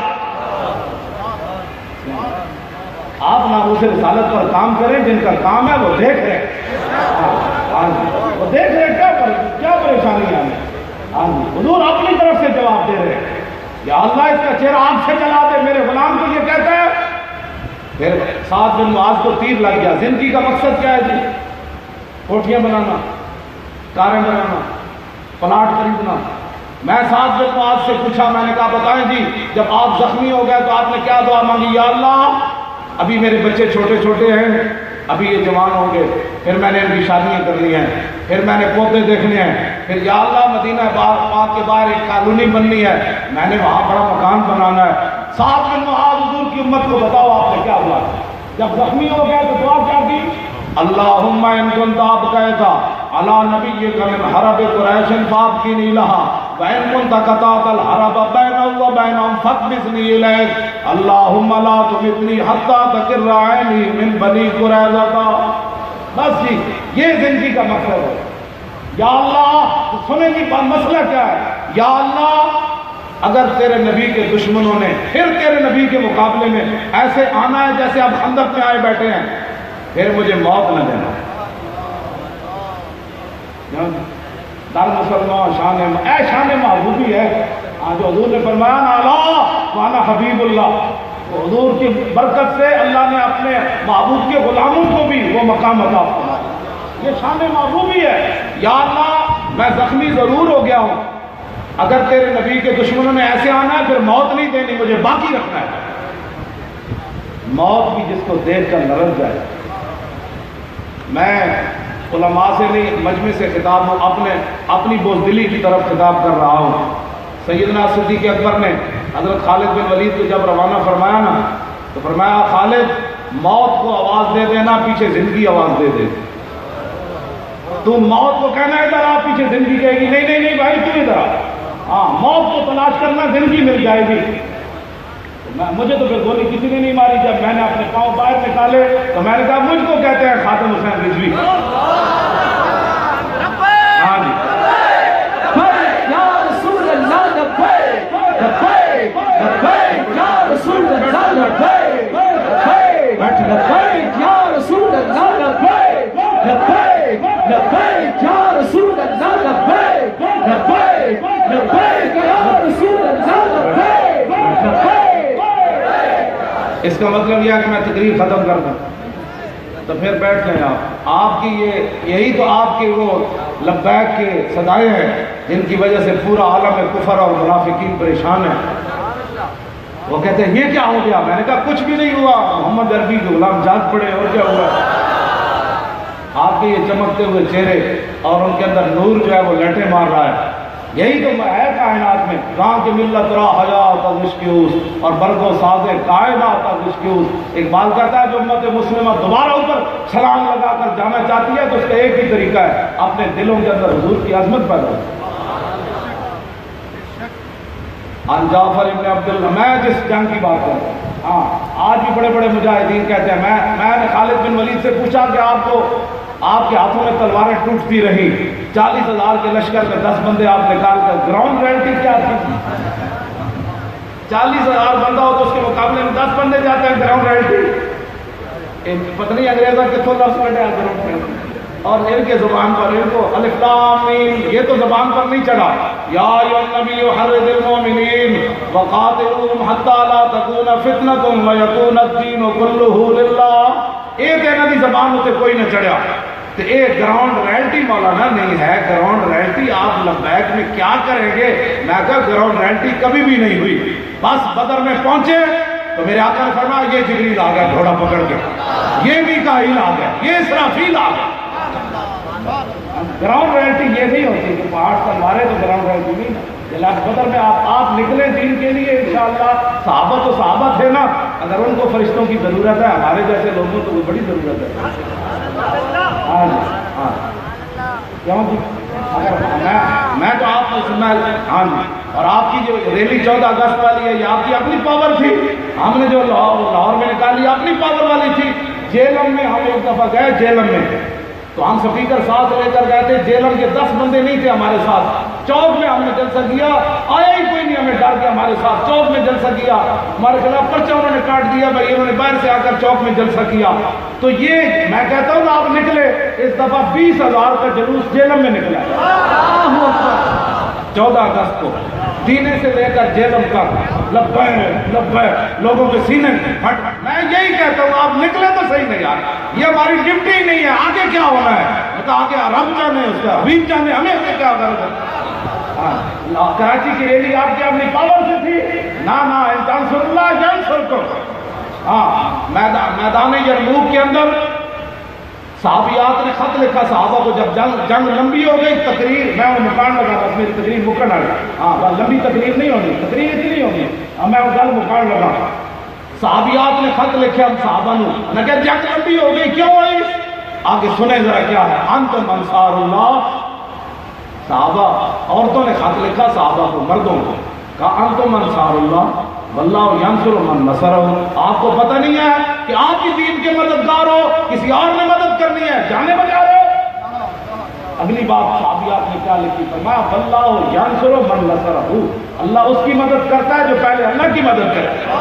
آپ ناموس رسالت پر کام کریں، جن کا کام ہے وہ دیکھ رہے وہ دیکھ رہے کیا پریشانی ہے. حضور اپنی طرف سے جواب دے رہے ہیں یا اللہ اس کا چہرہ آگ سے جلا دے، میرے غلام کو یہ کہتا ہے. پھر سعد بن معاذ کو تیر لگ گیا. زندگی کا مقصد کیا ہے جی؟ کوٹھیاں بنانا، کاریں بنانا، پلاٹ خریدنا. میں سعد بن معاذ سے پوچھا، میں نے کہا بتائیں جی جب آپ زخمی ہو گئے تو آپ نے کیا دعا مانگی؟ یا اللہ ابھی میرے بچے چھوٹے چھوٹے ہیں، ابھی یہ جوان ہوں گے، پھر میں نے ان کی شادیاں کرنی ہیں، پھر میں نے پودے دیکھنے ہیں، پھر یا اللہ مدینہ پاک کے باہر ایک کالونی بننی ہے، میں نے وہاں بڑا مکان بنانا ہے. سعد بن معاذ حضور کی امت کو بتاؤ آپ نے کیا دعا کی؟ جب زخمی ہو گئے تو دعا کیا کی؟ اللہم ان کنت ابقیت علی نبیک من حرب قریش فابقنی لہا وان کنت قطعت الحرب بینہ وبینہم فاقبضنی الیک اللہم لا تمتنی حتی تقر عینی من بنی قریظہ. بس جی یہ زندگی کا مقصد ہے. یا اللہ سنیں گی مسئلہ کیا ہے؟ یا اللہ اگر تیرے نبی کے دشمنوں نے پھر تیرے نبی کے مقابلے میں ایسے آنا ہے جیسے اب خندق میں آئے بیٹھے ہیں، پھر مجھے موت نہ دینا. در مسلمان شان محبوبی ہے جو حضور نے فرمایا نا اللہ وانا حبیب اللہ، حضور کی برکت سے اللہ نے اپنے معبود کے غلاموں کو بھی وہ مقام عطا فرمایا. یہ شان محبوبی ہے. یا اللہ میں زخمی ضرور ہو گیا ہوں, اگر تیرے نبی کے دشمنوں نے ایسے آنا ہے پھر موت نہیں دینی, مجھے باقی رکھنا ہے. موت بھی جس کو دیکھ کر لرز جائے. میں علماء سے نہیں, مجمع سے خطاب ہوں, اپنی بزدلی کی طرف خطاب کر رہا ہوں. سیدنا صدیق اکبر نے حضرت خالد بن ولید کو جب روانہ فرمایا نا, تو فرمایا خالد موت کو آواز دے دینا, پیچھے زندگی آواز دے دے. تو موت کو کہنا ہے ادھر آ, پیچھے زندگی کہے گی نہیں نہیں نہیں بھائی تو ادھر آ. ہاں موت کو تلاش کرنا, زندگی مل جائے گی. مجھے تو پھر گولی کسی نے نہیں ماری. جب میں نے اپنے پاؤں باہر نکالے تو میں نے کہا مجھ کو کہتے ہیں خاتم حسین رضوی. ہاں جی یا رسول اللہ لبیک لبیک لبیک یا رسول اللہ لبیک لبیک لبیک یا رسول اللہ لبیک لبیک لبیک یا رسول اللہ لبیک لبیک لبیک یا رسول اللہ لبیک لبیک. اس کا مطلب یہ ہے کہ میں تقریر ختم کر دوں تو پھر بیٹھ جائیں آپ کی یہی تو آپ کے وہ لبیک کے صدائے ہیں جن کی وجہ سے پورا عالم کفر اور منافقین پریشان ہے. وہ کہتے ہیں یہ کیا ہو گیا؟ میں نے کہا کچھ بھی نہیں ہوا, محمد عربی کے غلام جاگ پڑے, اور کیا ہوا؟ آپ کے یہ چمکتے ہوئے چہرے اور ان کے اندر نور جو ہے وہ لٹے مار رہا ہے. یہی تو ہے کائنات میں. گاں کی ملت را حیات ازشکیوس اور برگو سازے کائنات ازشکیوس. اقبال کہتا ہے جو امت مسلمہ دوبارہ اوپر چھلانگ لگا کر جانا چاہتی ہے تو اس کا ایک ہی طریقہ ہے, اپنے دلوں کے اندر حضور کی عظمت پیدا ہو. عن جعفر ابن عبداللہ, میں جس جنگ کی بات کر رہا ہوں, ہاں آج بھی بڑے بڑے مجاہدین کہتے ہیں. میں نے خالد بن ولید سے پوچھا کہ آپ کے ہاتھوں میں تلواریں ٹوٹتی رہی, 40,000 کے لشکر میں 10 بندے آپ نکال کر, گراؤنڈ ریئلٹی کیا تھی؟ 40,000 بندہ ہو تو اس کے مقابلے میں 10 بندے جاتے ہیں گراؤنڈ ریئلٹی. پتہ نہیں انگریزا کتوں لفظ کٹے گراؤنڈ ریئلٹی, اور ان کے زبان پر ان کو الف لام میم یہ تو زبان پر نہیں چڑھا. یا ایھا النبی حرض المؤمنین وقاتلوہم حتی لا تکون فتنۃ ویکون الدین کلہ للہ. ایک ہے نا دی زبان ہوتے کوئی نہ چڑھا. تو ایک گراؤنڈ ریئلٹی مولانا نہیں ہے. گراؤنڈ ریئلٹی آپ لبیک میں کیا کریں گے؟ میں کہا گراؤنڈ ریئلٹی کبھی بھی نہیں ہوئی. بس بدر میں پہنچے تو میرے آقا نے فرمایا یہ جبریل آ گیا گھوڑا پکڑ کے, یہ میکائیل آ گیا, یہ اسرافیل آ گیا. گراؤنڈ ریئلٹی یہ نہیں ہوتی کہ پہاڑ پر مارے تو گراؤنڈ ریئلٹی نہیں. بدر میں آپ نکلے دین کے لیے انشاءاللہ. صحابہ تو صحابہ تھے نا, اگر ان کو فرشتوں کی ضرورت ہے, ہمارے جیسے لوگوں کو بڑی ضرورت ہے. ہاں ہاں کیوں جی, میں تو آپ کو سننا. ہاں جی, اور آپ کی جو ریلی 14 اگست والی ہے یہ آپ کی اپنی پاور تھی. ہم نے جو لاہور میں نکالی اپنی پاور والی تھی. جیلم میں ہم ایک دفعہ گئے, جیلم میں تو ہم سپیکر ساتھ لے کر گئے تھے. جیلم کے 10 بندے نہیں تھے ہمارے ساتھ. چوک میں ہم نے جلسہ کیا, آیا ہی کوئی نہیں ہمیں ڈر کے ہمارے ساتھ. چوک میں جلسہ کیا, ہمارے خلاف پرچہ انہوں نے کاٹ دیا بھائی, انہوں نے باہر سے آ کر چوک میں جلسہ کیا. تو یہ میں کہتا ہوں آپ نکلے, اس دفعہ 20,000 کا جلوس جیلم میں نکلا 14 اگست کو, سینے سے لے کر جیلم تک لبیک لبیک لوگوں کے سینے پھٹ. میں یہی کہتا ہوں آپ نکلے تو صحیح نہیں یار, یہ ہماری ڈیوٹی ہی نہیں ہے. آگے کیا ہونا ہے میں کہا آگے رب جانے, اس کا حبیب جانے, ہمیں سے کیا کرنا. کراچی کی ریلی آپ کی اپنی پاور سے تھی نا انسان سن اللہ جان سن کو. ہاں میدان یرموک کے اندر صحابیات نے خط لکھا صحابہ کو, جب جنگ لمبی ہو گئی, تقریر میں وہ مکان لگا بس میری تقریر مکن آ گئی. ہاں لمبی تقریر نہیں ہونی, تقریر اتنی ہونی, میں وہ گل مکان لگا. صحابیات نے خط لکھے ہم صحابہ نے, میں کہا جنگ لمبی ہو گئی کیوں ہوئی, آگے سنیں ذرا کیا ہے. انتم انصار اللہ. صحابہ عورتوں نے خط لکھا صحابہ کو, مردوں کو, کہا انتم انصار اللہ واللہ ینصر من نصرہ. آپ کو پتہ نہیں ہے کہ آپ کی دین کے مددگار ہو, کسی اور نے مدد کرنی ہے, جانے بجا رہے ہو. اگلی بات صحابیات نے کیا لکھی, فرمایا واللہ ینصر من نصرہ. اللہ اس کی مدد کرتا ہے جو پہلے اللہ کی مدد کرے.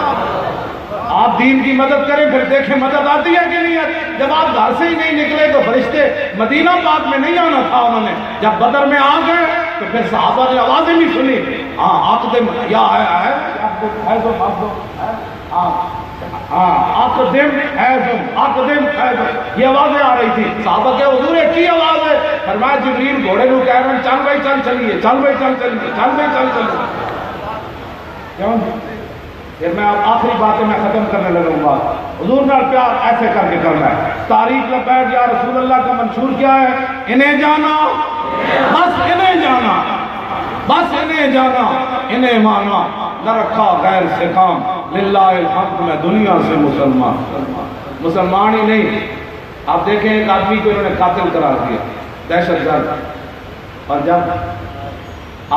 آپ دین کی مدد کریں پھر دیکھیں مدد آتی ہے کہ نہیں آتی. جب آپ گھر سے ہی نہیں نکلے تو فرشتے مدینہ پاک میں نہیں آنا تھا انہوں نے, جب بدر میں آ گئے تو پھر صحابہ نے آوازیں نہیں سنی. ہاں عقد یا ہے اقدم حیزم اقدم حیزم، یہ آوازیں آ رہی تھی۔ صحابہ کے حضور ایک ہی آواز ہے، فرمایا جبریل گھوڑے کو کہہ رہے ہیں چل بھائی چل چلیے، چل بھائی چل چلیے، چل بھائی چل چلیے۔ کیوں؟ پھر میں آخری باتیں میں ختم کرنے لگوں گا۔ حضور نال پیار ایسے کر کے کرنا ہے۔ تاریخ لبیک یا رسول اللہ کا منشور کیا ہے؟ انہیں جانا، بس انہیں جانا، بس انہیں جانا، انہیں مانا، نہ رکھا غیر سے کام، للہ الحمد میں دنیا سے مسلمان ہی نہیں۔ آپ دیکھیں ایک آدمی کو انہوں نے قاتل قرار دیا، دہشت گرد، اور جب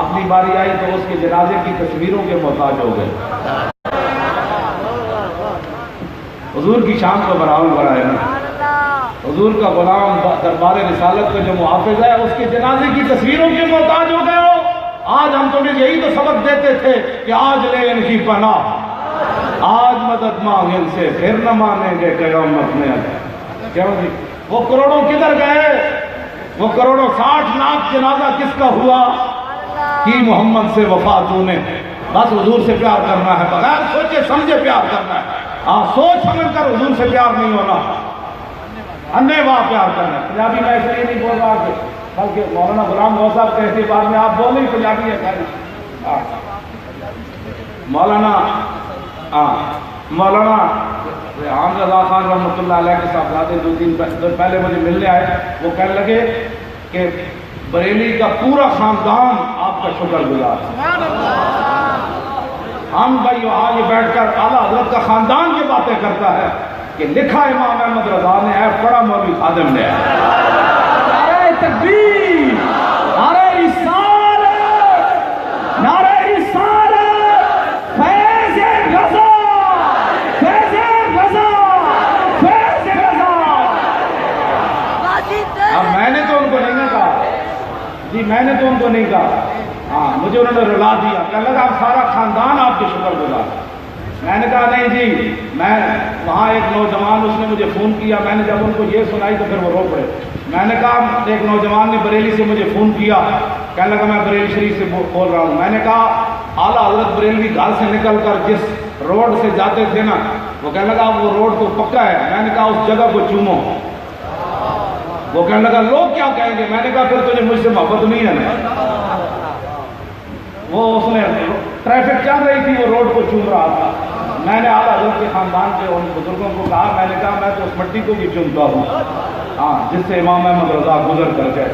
اپنی باری آئی تو اس کے جنازے کی تصویروں کے محتاج ہو گئے۔ حضور کی شان کو برابر بڑھائے نا، حضور کا غلام دربار رسالت کا جو محافظ ہے اس کے جنازے کی تصویروں کے محتاج ہو گئے ہو۔ آج ہم تمہیں یہی تو سبق دیتے تھے کہ آج لے ان کی پناہ، آج مدد مانگ ان سے، پھر نہ مانیں گے قیامت میں۔ کیوں جی؟ وہ کروڑوں کدھر گئے؟ وہ کروڑوں 60 لاکھ جنازہ کس کا ہوا؟ کی محمد سے وفا تو نے۔ بس حضور سے پیار کرنا ہے، بغیر سوچے سمجھے پیار کرنا ہے۔ سوچ سمجھ کر حضور سے پیار نہیں ہونا، انے واہ پیار کرنا ہے۔ پنجابی میں ایسے ہی نہیں بول رہا کہ بلکہ مولانا غلام غوث صاحب کہتے ہیں بعد میں آپ بولیں پنجابی ہے ساری۔ مولانا عام رضا خان رحمۃ اللہ علیہ کے صاحبزادے 2-3 دن پہلے مجھے ملنے آئے، وہ کہنے لگے کہ بریلی کا پورا خاندان آپ کا شکر گزار ہے۔ ہم بھائی وہاں یہ بیٹھ کر اعلیٰ حضرت کا خاندان کی باتیں کرتا ہے کہ لکھا امام احمد رضا نے ہے، پڑھا مولوی خادم نے ہے۔ نعرہ تکبیر، نعرہ رسالت، نعرہ رسالت، فیض رضا، فیض رضا، فیض رضا۔ اب میں نے تو ان کو نہیں کہا جی، میں نے تو ان کو نہیں کہا، ہاں مجھے انہوں نے رلا دیا، کہنے لگا اب سارا خاندان آپ کے شکر گزار۔ میں نے کہا نہیں جی، میں وہاں ایک نوجوان اس نے مجھے فون کیا، میں نے جب ان کو یہ سنائی تو پھر وہ رو پڑے۔ میں نے کہا ایک نوجوان نے بریلی سے مجھے فون کیا، کہنے لگا میں بریلی شریف سے بول رہا ہوں۔ میں نے کہا اعلیٰ حضرت بریلوی گھر سے نکل کر جس روڈ سے جاتے تھے نا، وہ کہنے لگا وہ روڈ تو پکا ہے۔ میں نے کہا اس جگہ کو چومو۔ وہ کہنے لگا لوگ کیا کہیں گے؟ میں نے کہا پھر تجھے مجھ سے محبت نہیں ہے نا۔ وہ اس نے ٹریفک چل رہی تھی، وہ روڈ کو چوم رہا تھا۔ میں نے اعلیٰ حضرت کے خاندان کے ان بزرگوں کو کہا، میں نے کہا میں تو اس مٹی کو بھی چومتا ہوں ہاں جس سے امام احمد رضا گزر کر گئے۔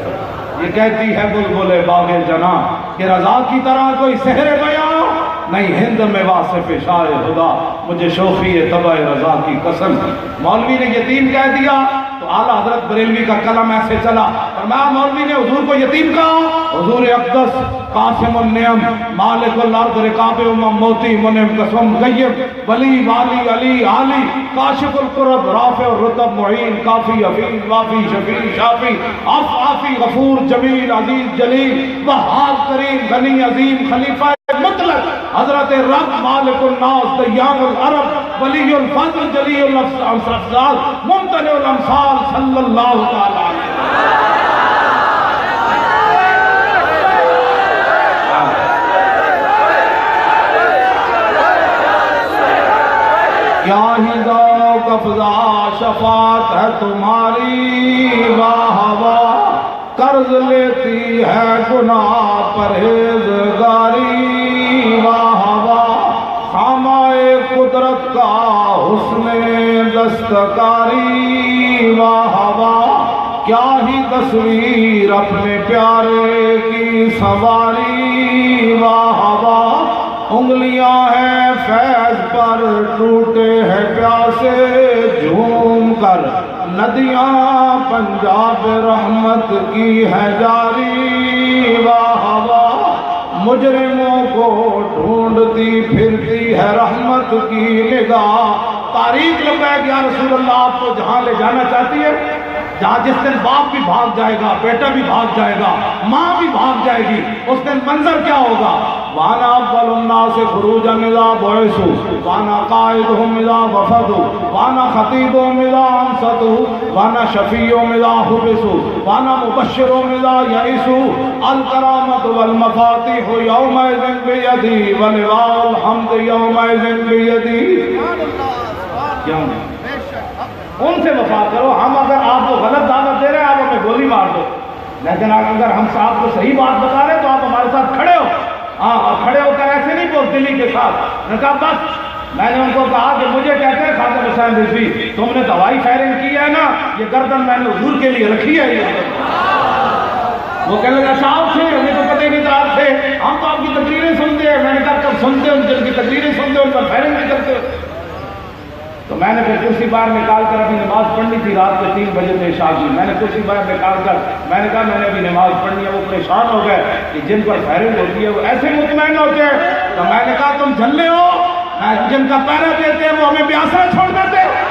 یہ کہتی ہے بلبل باغ جنا کہ رضا کی طرح کوئی سحر بیاں نہیں ہند میں واصف شاہ خدا، مجھے شوخی طبع رضا کی قسم۔ مولوی نے یتیم کہہ دیا تو اعلیٰ حضرت بریلوی کا قلم ایسے چلا، فرمایا مولوی نے حضور کو یتیم کہا، حضور اقدس قاسم النعم مالک الارض رکاب امم موتی منعم قسم غیب ولی والی علی عالی کاشف القرب رافع الرتب معین کافی حفیظ وافی شفیع شافی عفو غفور جمیل عزیز جلیل وہاب کریم غنی عظیم خلیفہ مطلق حضرت رب مالک الناس دیان العرب ولی الفضل جلی الافضال ممتنع الامثال صلی اللہ تعالی علیہ کیا ہی ذوق افزا شفاعت ہے تمہاری، واہ واہ قرض لیتی ہے گناہ پرہیزگاری، واہ واہ خامائے قدرت کا حسن دستکاری، واہ واہ کیا ہی تصویر اپنے پیارے کی سواری، واہ واہ انگلیاں ہیں فیض پر ٹوٹے ہیں پیاسے جھوم کر، ندیاں پنجاب رحمت کی ہے جاری، واہ واہ مجرموں کو ڈھونڈتی پھرتی ہے رحمت کی نگاہ۔ تاریخ لبیک یا رسول اللہ آپ کو جہاں لے جانا چاہتی ہے جہاں جس دن باپ بھی بھاگ جائے گا، بیٹا بھی بھاگ جائے گا، ماں بھی بھاگ جائے گی، اس دن منظر کیا ہوگا؟ وانا اول الناس خروجا اذا بعثوا وانا قائدهم اذا وفدوا وانا خطیبهم اذا انصتوا وانا شفیعهم اذا حبسوا وانا مبشرهم اذا یئسوا الکرامة والمفاتیح یومئذ بیدی ولواء الحمد یومئذ بیدی۔ کیوں ان سے وفا کرو؟ ہم اگر آپ کو غلط دعوت دے رہے ہیں آپ ہمیں گولی مار دو، لیکن اگر ہم آپ کو صحیح بات بتا رہے ہیں تو آپ ہمارے ساتھ کھڑے ہو۔ ہاں، اور کھڑے ہو کر ایسے نہیں بول دلی کے ساتھ۔ میں نے کہا بس، میں نے ان کو کہا کہ مجھے کہتے ہیں خادم حسین رضوی، تم نے دوائی فائرنگ کی ہے نا، یہ گردن میں نے حضور کے لیے رکھی ہے۔ یہ وہ کہنے لگا صاحب تھے، ہمیں تو پتہ ہی نہیں تھا آپ تھے، ہم تو آپ کی تقریریں سنتے ہیں۔ میں نے کہا کب سنتے ہو؟ جن کی تقریریں سنتے ہو ان پر فائرنگ نہیں کرتے ہو؟ تو میں نے پھر کرسی باہر نکال کر اپنی نماز پڑھنی تھی، رات کے 3 بجے میں عشاء کی، میں نے کرسی باہر نکال کر میں نے کہا میں نے ابھی نماز پڑھنی ہے۔ وہ پریشان ہو گئے کہ جن پر فائرنگ ہوتی ہے وہ ایسے مطمئن ہوتے ہیں۔ تو میں نے کہا تم جھلے ہو، جن کا پہرا دیتے ہیں وہ ہمیں بھی آسرا چھوڑ دیتے ہیں۔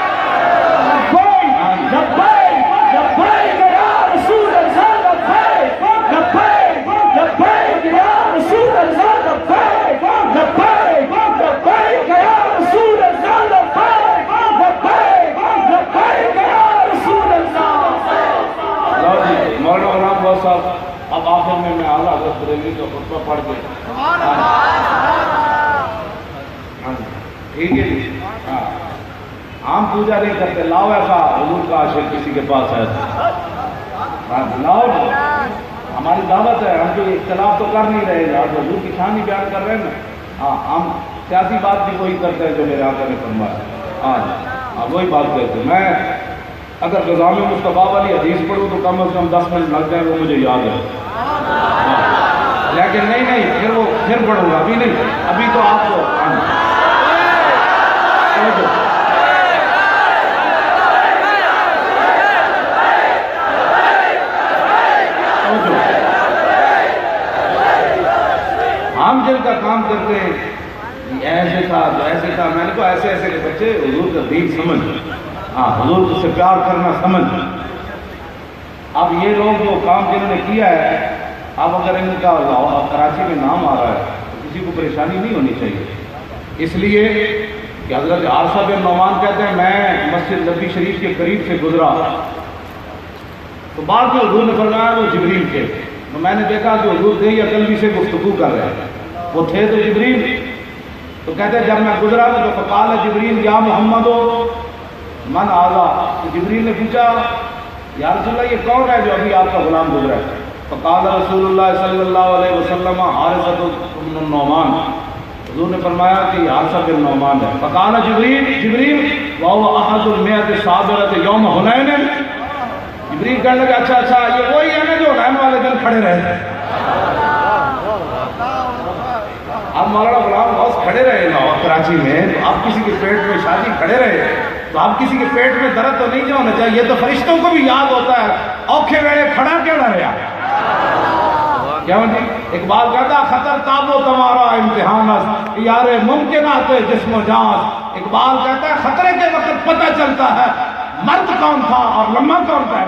مولانا غلام غوث صاحب اب آخر میں اعلیٰ حضرت بریلوی کا خطبہ پڑھ کے ٹھیک ہے جی، ہاں ہم پوجا نہیں کرتے، لاؤ ایسا حضور کا عاشق کسی کے پاس ہے، لاؤ، ہماری دعوت ہے، ہم کوئی اختلاف تو کر نہیں رہے، آپ حضور کی شان ہی بیان کر رہے ہیں نا۔ ہاں، ہم سیاسی بات بھی وہی کرتے ہیں جو میرے آقا نے فرمایا، ہاں وہی بات کرتے ہیں۔ میں اگر نظام مصطفیٰ والی حدیث پڑھوں تو کم از کم 10 منٹ لگ جائیں، وہ مجھے یاد ہے، لیکن نہیں پھر پڑھوں گا، ابھی نہیں، ابھی تو آپ کو ہم جن کا کام کرتے ہیں ایسے تھا تو ایسے تھا، میں نے کہا ایسے ایسے کے بچے حضور کا دین سمجھ، ہاں حضور سے پیار کرنا سمجھ۔ اب یہ لوگ جو کام جنہوں نے کیا ہے، اب اگر ان کا کراچی میں نام آ رہا ہے تو کسی کو پریشانی نہیں ہونی چاہیے، اس لیے کہ حضرت عارصہ بن نعمان کہتے ہیں میں مسجد نبی شریف کے قریب سے گزرا تو بعد میں حضور نے فرمایا وہ جبریل تھے، تو میں نے دیکھا کہ حضور دہی اکلوی سے گفتگو کر رہے ہیں، وہ تھے تو جبریل، تو کہتے ہیں جب میں گزرا تو فقال جبریل یا محمد من آزا، تو جبریل نے پوچھا یا رسول اللہ یہ کون ہے جو ابھی آپ کا غلام گزرا ہے؟ فقال رسول اللہ صلی اللہ علیہ وسلم حارثہ بن النعمان، حضور نے فرمایا کہ یہ حارثہ بن نعمان ہے۔ فقال جبریل وهو احد المئۃ الصابرۃ یوم حنین، جبریل کہنے لگا اچھا یہ وہی ہے نا جو حنین والے دن کھڑے رہے تھے۔ اب مولانا غلام غوث کھڑے رہے لاہور کراچی میں، تو آپ کسی کے پیٹ میں شادی کھڑے رہے تو آپ کسی کے پیٹ میں درد تو نہیں ہونا چاہیے، تو فرشتوں کو بھی یاد ہوتا ہے اوکھے ویلے کھڑا کیوں نہ رہا؟ کیوں جی؟ اقبال کہتا خطر تابو تمہارا امتحان یار ممکنات جسم و جان، اقبال کہتا ہے خطرے کے وقت پتہ چلتا ہے مرد کون تھا اور لمحہ کون تھا۔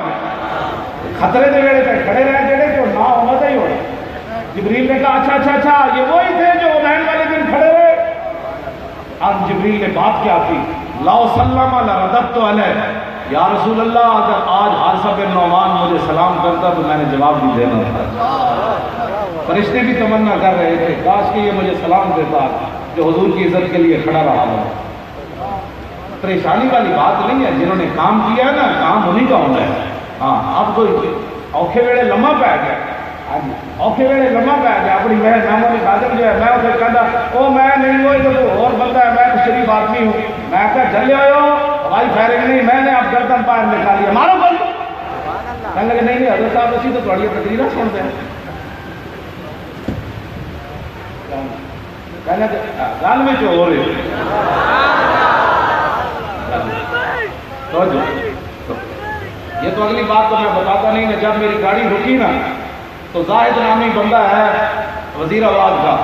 خطرے دے ویلے تے کھڑے رہے جڑے جو نہ ہونا ہی ہوئے۔ جبریل نے کہا اچھا یہ وہی تھے جو حنین والے دن کھڑے رہے۔ اب جبریل نے بات کیا کی، لو سلم لرددت علیہ، یا رسول اللہ اگر آج حارثہ بن نعمان مجھے سلام کرتا تو میں نے جواب بھی دینا تھا۔ فرشتے بھی تمنا کر رہے تھے کاش کہ یہ مجھے سلام دیتا جو حضور کی عزت کے لیے کھڑا رہا ہو۔ پریشانی والی بات نہیں ہے، جنہوں نے کام کیا ہے نا کام انہیں کا ہونا ہے۔ ہاں اب کوئی اوکھے ویلے لمحہ پہ گیا، اوکھے ویلے لمحہ پہ گیا، اپنی میں ناموں خادم جو ہے میں اسے کہتا او میں نہیں ہوئی تو اور بندہ ہے، میں تو شریف آدمی ہوں، میں کہا جلے ہوئے ہو ہوائی فائرنگ نہیں، میں نے اب گردن پار نکالی ہمارا بول کہنے لگے نہیں حضرت صاحب اسی تو تھوڑی تقریریں سنتے ہیں، کہنے گل میں جو ہو رہے یہ تو اگلی بات تو میں بتاتا نہیں، جب میری گاڑی رکی نا تو زاہد نامی بندہ ہے وزیر آباد کا،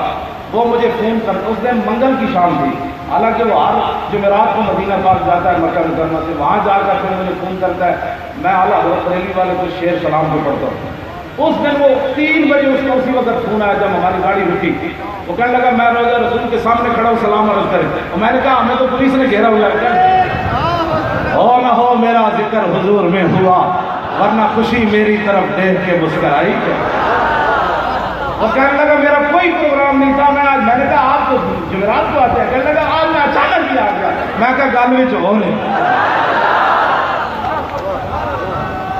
وہ مجھے فون کرتا، اس دن منگل کی شام تھی، حالانکہ وہ ہر جمعرات کو مدینہ پاک جاتا ہے مکہ مکرمہ سے، وہاں جا کر پھر مجھے فون کرتا ہے، میں اعلیٰ حضرت بریلوی والے کو شعر سلام کو پڑھتا ہوں۔ اس دن وہ 3 بجے اس کا اسی وقت فون آیا جب ہماری گاڑی رکی، وہ کہنے لگا میں روزہ رسول کے سامنے کھڑا ہوں، سلام عرض کریں، اور میں نے کہا ہمیں تو پولیس نے گھیرا ہوا ہے، ہو نہ ہو میرا ذکر حضور میں ہوا، ورنہ خوشی میری طرف دیکھ کے مسکرائی کیا۔ وہ کہنے لگا میرا کوئی پروگرام نہیں تھا، میں نے کہا آپ تو جمعرات کو آتے ہیں، کہنے لگا آج میں اچانک ہی آ گیا، میں کہا گل وچ ہو نہیں،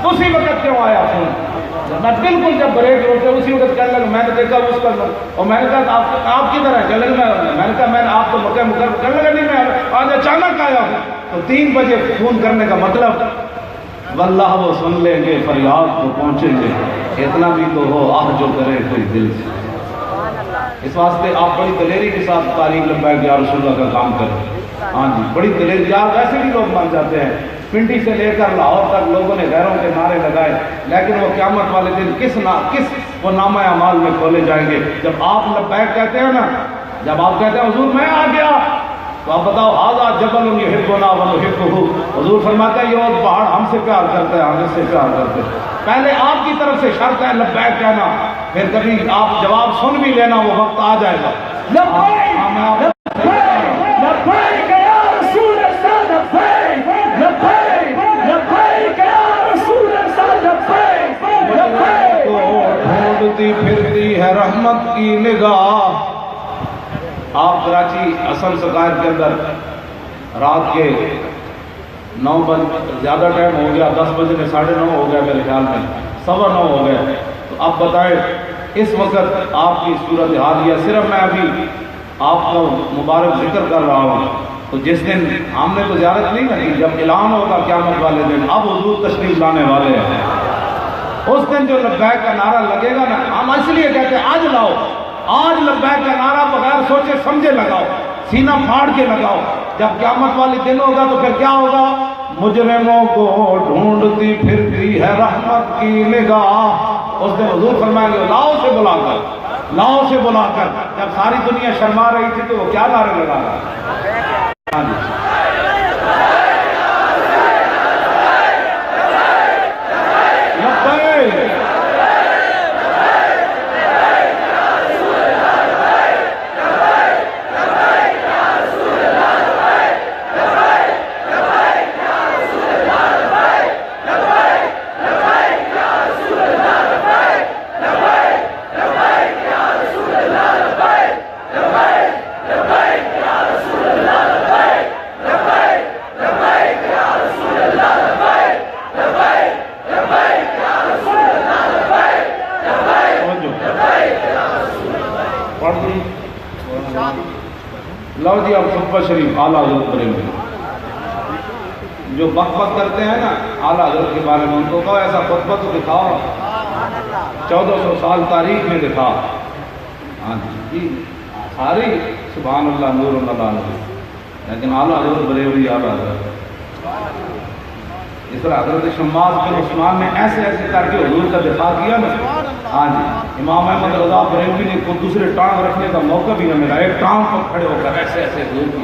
اسی وقت کیوں آیا فون؟ میں بالکل جب بریک روکے اسی وقت کہنے لگا، میں نے دیکھا اس کا، اور میں نے کہا آپ کدھر ہیں؟ کہنے لگا میں نے کہا میں نے آپ تو مکہ مکرمہ، کہنے لگا نہیں میں آج اچانک آیا ہوں۔ تو 3 بجے فون کرنے کا مطلب واللہ وہ سن لیں گے، فریاد کو پہنچیں گے، اتنا بھی تو ہو آہ جو کرے کوئی دل سے۔ اس واسطے آپ بڑی دلیری کے ساتھ تاریخ لبیک یا رسول اللہ کا کام کریں۔ ہاں جی بڑی دلیری، یار ویسے بھی لوگ مان جاتے ہیں، پنڈی سے لے کر لاہور تک لوگوں نے غیروں کے نعرے لگائے، لیکن وہ قیامت والے دن کس وہ نامہ اعمال میں کھولے جائیں گے؟ جب آپ لبیک کہتے ہیں نا، جب آپ کہتے ہیں حضور میں آ گیا، تو آپ بتاؤ ھذا جبل یحبنا ونحبہ، حضور فرماتے ہیں یہ پہاڑ ہم سے پیار کرتا ہے، ہم اس سے پیار کرتے ہیں۔ پہلے آپ کی طرف سے شرط ہے لبیک کہنا، پھر کبھی آپ جواب سن بھی لینا، وہ وقت آ جائے گا۔ لبیک یا رسول اللہ، لبیک لبیک لبیک یا رسول اللہ، لبیک لبیک۔ ڈھونڈتی پھرتی ہے رحمت کی نگاہ۔ آپ کراچی حسن سکائر کے اندر رات کے 9 بجے، زیادہ ٹائم ہو گیا، 10 بجے 9:30 ہو گیا میرے خیال میں، 9:15 ہو گئے، تو اب بتائیں اس وقت آپ کی صورت حال یہ، صرف میں ابھی آپ کو مبارک ذکر کر رہا ہوں، تو جس دن ہم نے تو زیارت نہیں کی، جب اعلان ہوگا قیامت والے دن اب حضور تشریف لانے والے ہیں، اس دن جو لبیک کا نعرہ لگے گا نا، ہم اس لیے کہتے ہیں آج لاؤ، آج لبیک کا نعرہ بغیر سوچے سمجھے لگاؤ، سینہ پھاڑ کے لگاؤ، جب قیامت والی دن ہوگا تو پھر کیا ہوگا؟ مجرموں کو ڈھونڈتی پھرتی ہے رحمت کی نگاہ۔ اس دن حضور فرمائیں گے لاؤ سے بلا کر، لاؤ سے بلا کر، جب ساری دنیا شرما رہی تھی تو وہ کیا نعرے لگا رہا ہے؟ لو جی اب خطبہ شریف اعلیٰ حضرت بریلوی جو بک بک کرتے ہیں نا اعلیٰ حضرت کے بارے میں، ان کو کہو ایسا خطبہ تو دکھاؤ، 1400 سال تاریخ میں دکھا۔ ہاں جی ساری سبحان اللہ نور اللہ علیہ، لیکن اعلیٰ حضرت بریلوی اعلیٰ حضرت، اس طرح حضرت شماس بن عثمان نے ایسے ایسے کر کے حضور کا دفاع کیا نا۔ ہاں جی امام احمد رضا بریلوی نے کوئی دوسرے ٹانگ رکھنے کا موقع بھی نہ ملا، ایک ٹانگ پر کھڑے ہو کر ایسے ایسے حضور کی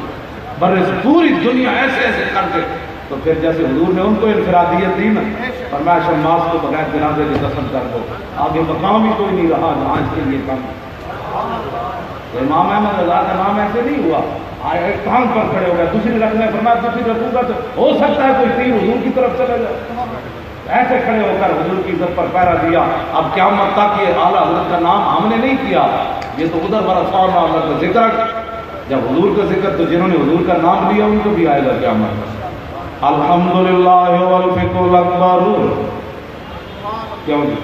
برے سے پوری دنیا ایسے ایسے کر کے، تو پھر جیسے حضور نے ان کو انفرادیت دی نا، فرمایا شماس کو بغیر جنازے کے دفن کر دو، آگے مقام ہی کوئی نہیں رہا جہاں اس کے لیے کام۔ امام احمد رضا کا نام ایسے نہیں ہوا، ایک ٹانگ پر کھڑے ہو گئے، دوسری رکھنے فرمایا دوسری رکھوں گا تو ہو سکتا ہے کوئی تیر حضور کی طرف چلے جائے، ایسے کھڑے ہو کر حضور کی عزت پر پہرا دیا۔ اب قیامت تک یہ اعلیٰ حضرت کا نام ہم نے نہیں کیا، یہ تو ادھر بڑا فارما حضرت کا ذکر، جب حضور کا ذکر تو جنہوں نے حضور کا نام لیا ان کو بھی آئے گا قیامت۔ الحمدللہ والفقہ الاکبر، کیوں جی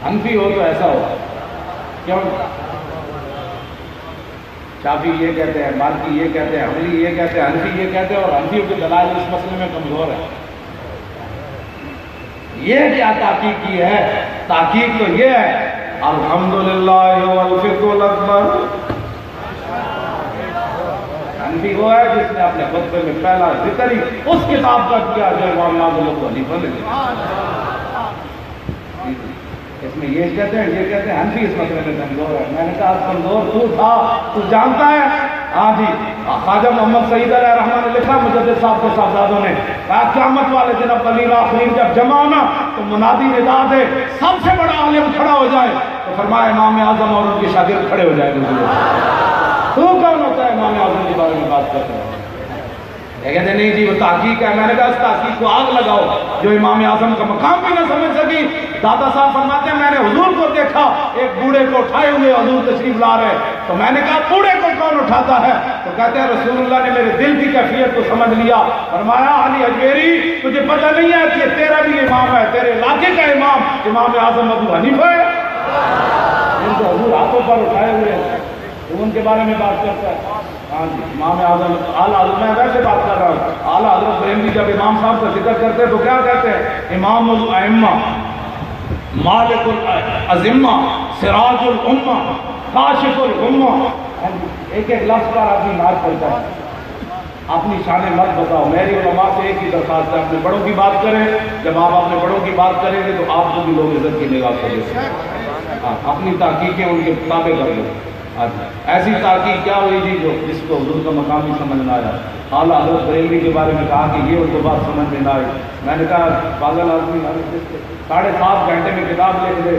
حنفی ہو تو ایسا ہو، کیوں شافعی یہ کہتے ہیں، مالکی یہ کہتے ہیں، حنبلی یہ کہتے ہیں، حنفی یہ کہتے ہیں، اور حنفیوں کے دلائل اس مسئلے میں کمزور ہے۔ یہ کیا تحقیق کی ہے؟ تحقیق تو یہ ہے الحمدللہ والفقہ الاکبر۔ حنفی وہ ہے جس نے اپنے خطبے میں پہلا ذکر ہی اس کتاب کا کیا جو امام ناظم کو حنیفہ نے دیا۔ اس اس میں یہ کہتے ہیں ہنفی اس مسئلے میں کمزور ہے. میں نے کہا کمزور تو تھا, تو جانتا ہے. ہاں جی, خواجہ محمد سعید علیہ الرحمٰن نے لکھا مجدد صاحب کے صاحبزادوں نے کہا قیامت والے دن اب قلیل آخرین جب جمع ہونا تو منادی ندا دے سب سے بڑا عالم کھڑا ہو جائے, تو فرمایا امام اعظم اور ان کے شاگرد کھڑے ہو جائیں گے. تو کون ہوتا ہے امام اعظم کے بارے میں بات کرتے ہیں؟ کہتے نہیں جی وہ تحقیق ہے. میں نے کہا اس تحقیق کو آگ لگاؤ جو امام اعظم کا مقام بھی نہ سمجھ سکی. دادا صاحب فرماتے ہیں میں نے حضور کو دیکھا ایک بوڑھے کو اٹھائے ہوئے حضور تشریف لا رہے, تو میں نے کہا بوڑھے کو کون اٹھاتا ہے؟ تو کہتے ہیں رسول اللہ نے میرے دل کی کیفیت کو سمجھ لیا. فرمایا علی اجمیری تجھے پتہ نہیں ہے کہ تیرا بھی امام ہے, تیرے علاقے کا امام اعظم ابو حنیفہ ہے جن کو حضور ہاتھوں پر اٹھائے ہوئے ہیں, تو ان کے بارے میں بات کرتا ہے. ہاں جی, امام اعظم اعلیٰ حضرت, میں ویسے بات کر رہا ہوں. اعلیٰ حضرت بریلوی جب امام صاحب کا ذکر کرتے ہیں تو کیا کہتے ہیں؟ امام الائمہ, مالک الازمہ, سراج الامہ, کاشف الامہ. ایک ایک لفظ پر آدمی ناز کرتا ہے. اپنی شان مت بتاؤ. میری علماء سے ایک ہی درخواست ہے, اپنے بڑوں کی بات کریں. جب آپ اپنے بڑوں کی بات کریں گے تو آپ کو بھی لوگ عزت کی نگاہ سے دیکھیں گے. ہاں, اپنی تحقیقیں ان کے مطابق کر لیں. ایسی تحقیق کیا ہوئی تھی جو جس کو حضور کا مقام ہی سمجھ نہ آیا. اعلیٰ حضرت بریلوی کے بارے میں کہا کہ یہ ان کو بات سمجھ میں نہ آئی. میں نے کہا پاگل آدمی 7.5 گھنٹے میں کتاب لکھ دے,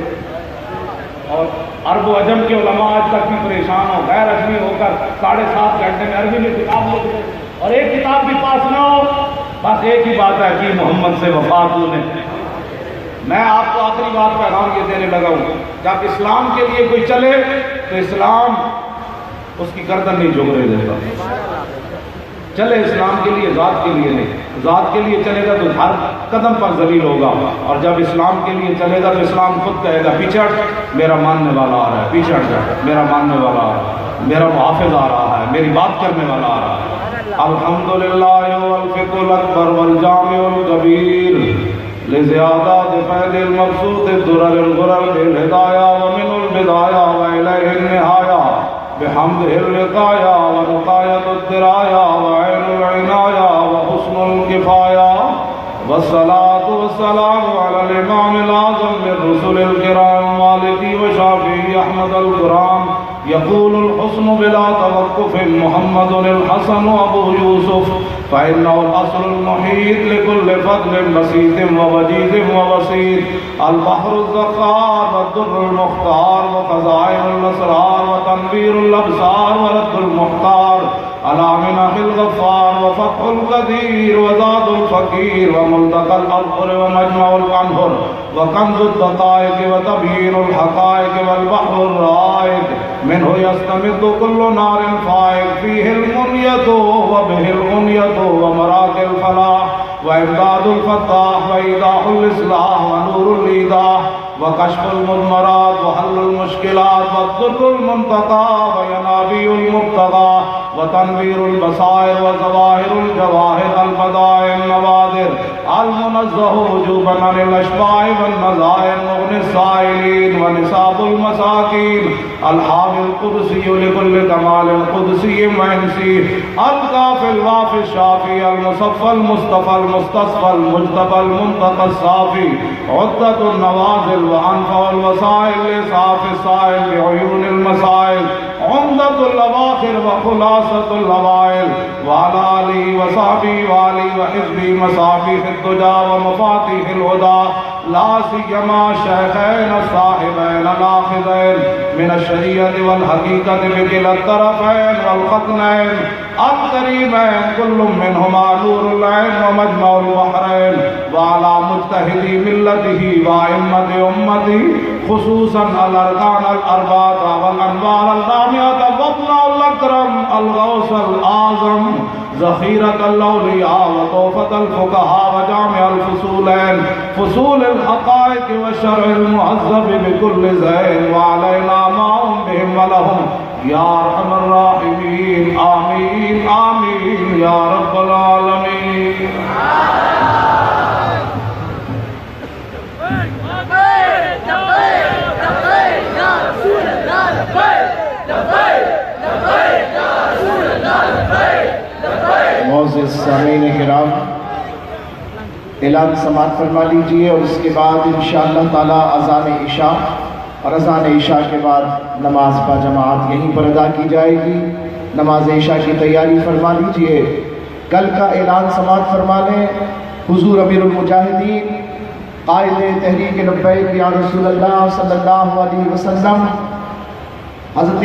اور عرب و عجم کے علماء آج تک بھی پریشان ہو, غیر اجمی ہو کر 7.5 گھنٹے میں عربی میں کتاب لکھ دے اور ایک کتاب بھی پاس نہ ہو. بس ایک ہی بات ہے کہ محمد سے وفات ہونے. میں آپ کو آخری بات پیغام یہ دینے لگا ہوں, جب اسلام کے لیے کوئی چلے تو اسلام اس کی گردن نہیں جھکنے دیتا. چلے اسلام کے لیے, ذات کے لیے نہیں. ذات کے لیے چلے گا تو ہر قدم پر ذلیل ہوگا, اور جب اسلام کے لیے چلے گا تو اسلام خود کہے گا پیچھے ہٹ, میرا ماننے والا آ رہا ہے, پیچھے ہٹ جا, میرا ماننے والا آ رہا ہے, میرا محافظ آ رہا ہے, میری بات کرنے والا آ رہا ہے. الحمدللہ والفقہ الاکبر والجامع الکبیر لزیادات فیض المبسوط الدرر الغرر للہدایہ ومن البدایہ وإلیہ النہایہ بحمدہ الوقایہ ونقایت الدرایہ وعین العنایہ وحسن الکفایہ والصلاة والسلام على الإمام الأعظم للرسل الكرام والدي وشافعي أحمد الكرام يقول الحسن بلا توقف محمد الحسن أبو يوسف فإنه الأصل المحيط لكل فضل بسيط ووجيز وبسيط البحر الزخار والدر المختار وخزائن الأسرار وتنوير الأبصار ورد المختار على منح الغفار وفتح القدير وزاد الفقير وملتقى الأظهر ومجمع الأنهر وكنز الدقائق وتبيين الحقائق والبحر الرائد منه يستمد كل نار فائق فيه المنية وبه الغنية ومراك الفلاح وإمداد الفتاح وإيضاح الإصلاح ونور الإيضاح وكشف المضمرات وحل المشكلات والضر المنتقى وينابيع المبتغى وتنوير البصائر وظواهر الجواهر البضائع النوادر المنزه وجوبا عن الأشباع والنظائر مغني السائلين ونصاب المساكين الحامي القدسي لكل كمال قدسي وإنسي الكافي الوافي الشافي المصفى المصطفى المستصفى المجتبى المنتقى الصافي عدة النوازل وأنفع الوسائل لإسعاف السائل بعيون المسائل عمدة الأواخر وخلاصة الأوائل وعلى آله وصحبه وآله وحزبه مصابيح الدجى ومفاتيح الهدى لا سيما الشيخين الصاحبين الآخذين من الشريعة والحقيقة بكلا الطرفين والختنين القريبين كل منهما نور العين ومجمع البحرين وعلى مجتهدي ملته وأئمة أمته خصوصا الأركان الأربعة والأنوار الرابعة وابن الأكرم الغوث الأعظم ذخيرة الأولياء وطوفة الفقهاء وجامع الفصولين فصول الحقائق والشرع المهذب بكل زين وعلينا معهم بهم ولهم يا أرحم الراحمين آمين آمين يا رب العالمين. معزز سامعین کرام، اعلان سماعت فرما لیجئے، اور اس کے بعد انشاءاللہ تعالی اذان عشاء، اور اذان عشاء کے بعد نماز با جماعت یہیں پر ادا کی جائے گی۔ نماز عشاء کی تیاری فرما لیجئے۔ کل کا اعلان سماعت فرما لیں۔ حضور امیر المجاہدین قائد تحریک لبیک یا رسول اللہ صلی اللہ علیہ وسلم حضرت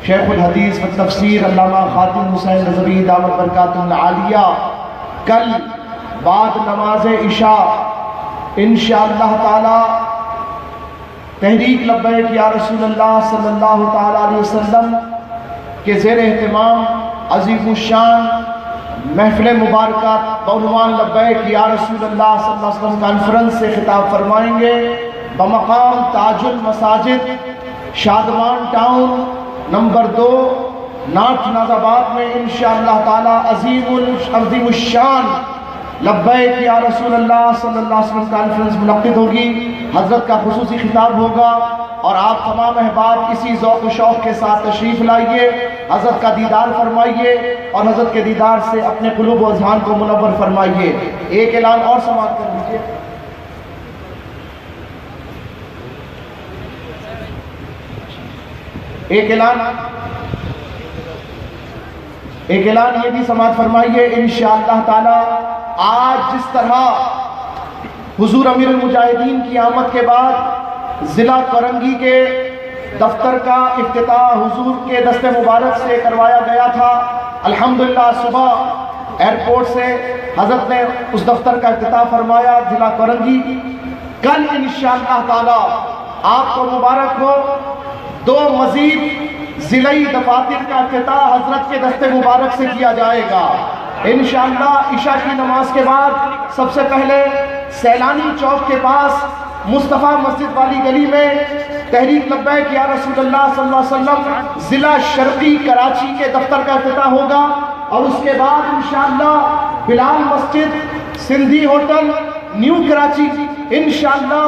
شیخ الحدیث و تفسیر علامہ خاتم حسین رضوی دامت برکاتہ العالیہ کل بعد نماز عشاء انشاءاللہ تعالی تحریک لبیک یا رسول اللہ صلی اللہ تعالی علیہ وسلم کے زیر اہتمام عظیم الشان محفل مبارکہ بعنوان لبیک یا رسول اللہ صلی اللہ علیہ وسلم کانفرنس سے خطاب فرمائیں گے بمقام تاج المساجد شادمان ٹاؤن نمبر 2 نارتھ نازآباد میں انشاءاللہ تعالی عظیم الشان لبیک یا رسول اللہ صلی اللہ علیہ وسلم کانفرنس منعقد ہوگی۔ حضرت کا خصوصی خطاب ہوگا اور آپ تمام احباب اسی ذوق و شوق کے ساتھ تشریف لائیے، حضرت کا دیدار فرمائیے اور حضرت کے دیدار سے اپنے قلوب و اذہان کو منور فرمائیے۔ ایک اعلان اور سماعت کر لیجیے۔ ایک اعلان یہ بھی سماعت فرمائیے انشاءاللہ تعالی آج جس طرح حضور امیر المجاہدین کی آمد کے بعد ضلع کرنگی کے دفتر کا افتتاح حضور کے دست مبارک سے کروایا گیا تھا، الحمدللہ صبح ایئرپورٹ سے حضرت نے اس دفتر کا افتتاح فرمایا ضلع کرنگی۔ کل انشاءاللہ تعالی آپ کو مبارک ہو 2 مزید ضلعی دفاتر کا افتتاح حضرت کے دست مبارک سے کیا جائے گا انشاءاللہ۔ عشاء کی نماز کے بعد سب سے پہلے سیلانی چوک کے پاس مصطفیٰ مسجد والی گلی میں تحریک لبیک یا رسول اللہ صلی اللہ علیہ وسلم ضلع شرقی کراچی کے دفتر کا افتتاح ہوگا، اور اس کے بعد انشاءاللہ بلال مسجد سندھی ہوٹل نیو کراچی انشاءاللہ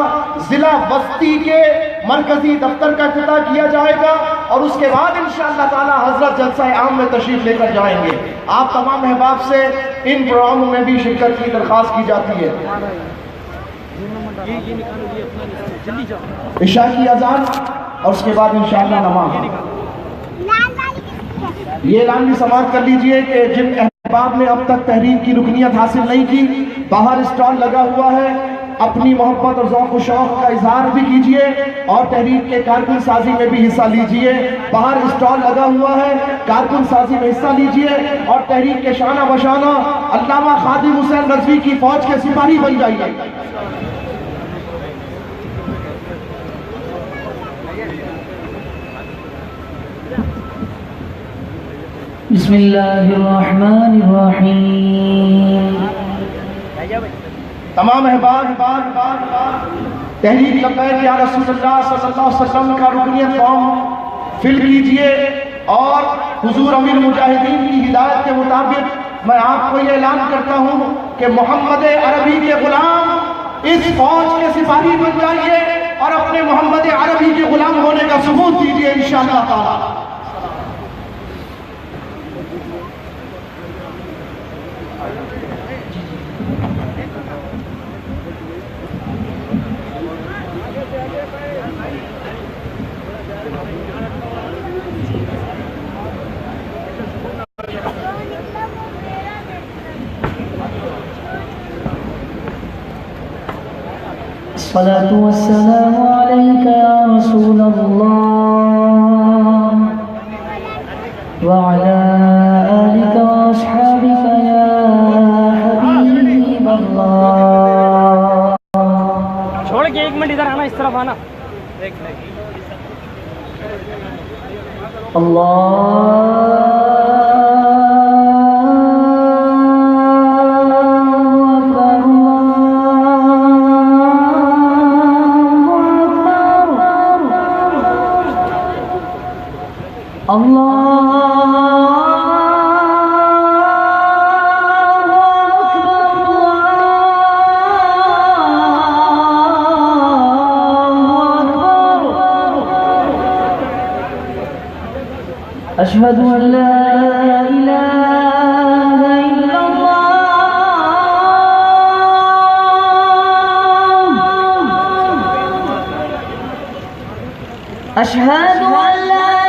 ضلع بستی کے مرکزی دفتر کا افتتاح کیا جائے گا، اور اس کے بعد انشاءاللہ تعالی حضرت جلسہ عام میں تشریف لے کر جائیں گے۔ آپ تمام احباب سے ان پروگراموں میں بھی شرکت کی درخواست کی جاتی ہے۔ عشاء کی اذان اور اس کے بعد انشاءاللہ نماز۔ یہ اعلان بھی سماعت کر لیجئے کہ جن احباب نے اب تک تحریک کی رکنیت حاصل نہیں کی، باہر اسٹال لگا ہوا ہے، اپنی محبت اور ذوق و شوق کا اظہار بھی کیجئے اور تحریک کے کارکن سازی میں بھی حصہ لیجئے۔ باہر اسٹال لگا ہوا ہے، کارکن سازی میں حصہ لیجئے اور تحریک کے شانہ بشانہ علامہ خادم حسین رضوی کی فوج کے سپاہی بن جائیے۔ بسم اللہ الرحمن الرحیم۔ تمام احباب تحریک لبیک یا رسول اللہ صلی اللہ علیہ وسلم کا رکنیت فارم فل کیجئے، اور حضور امیر مجاہدین کی ہدایت کے مطابق میں آپ کو یہ اعلان کرتا ہوں کہ محمد عربی کے غلام اس فوج کے سپاہی بن جائیے اور اپنے محمد عربی کے غلام ہونے کا ثبوت دیجئے انشاءاللہ تعالی۔ الصلاة والسلام عليك يا رسول الله وعلى آلك وأصحابك يا حبيب الله۔ چھوڑ کے 1 منٹ ادھر آنا، اس طرف آنا۔ أشهد أن لا إله إلا الله أشهد أن لا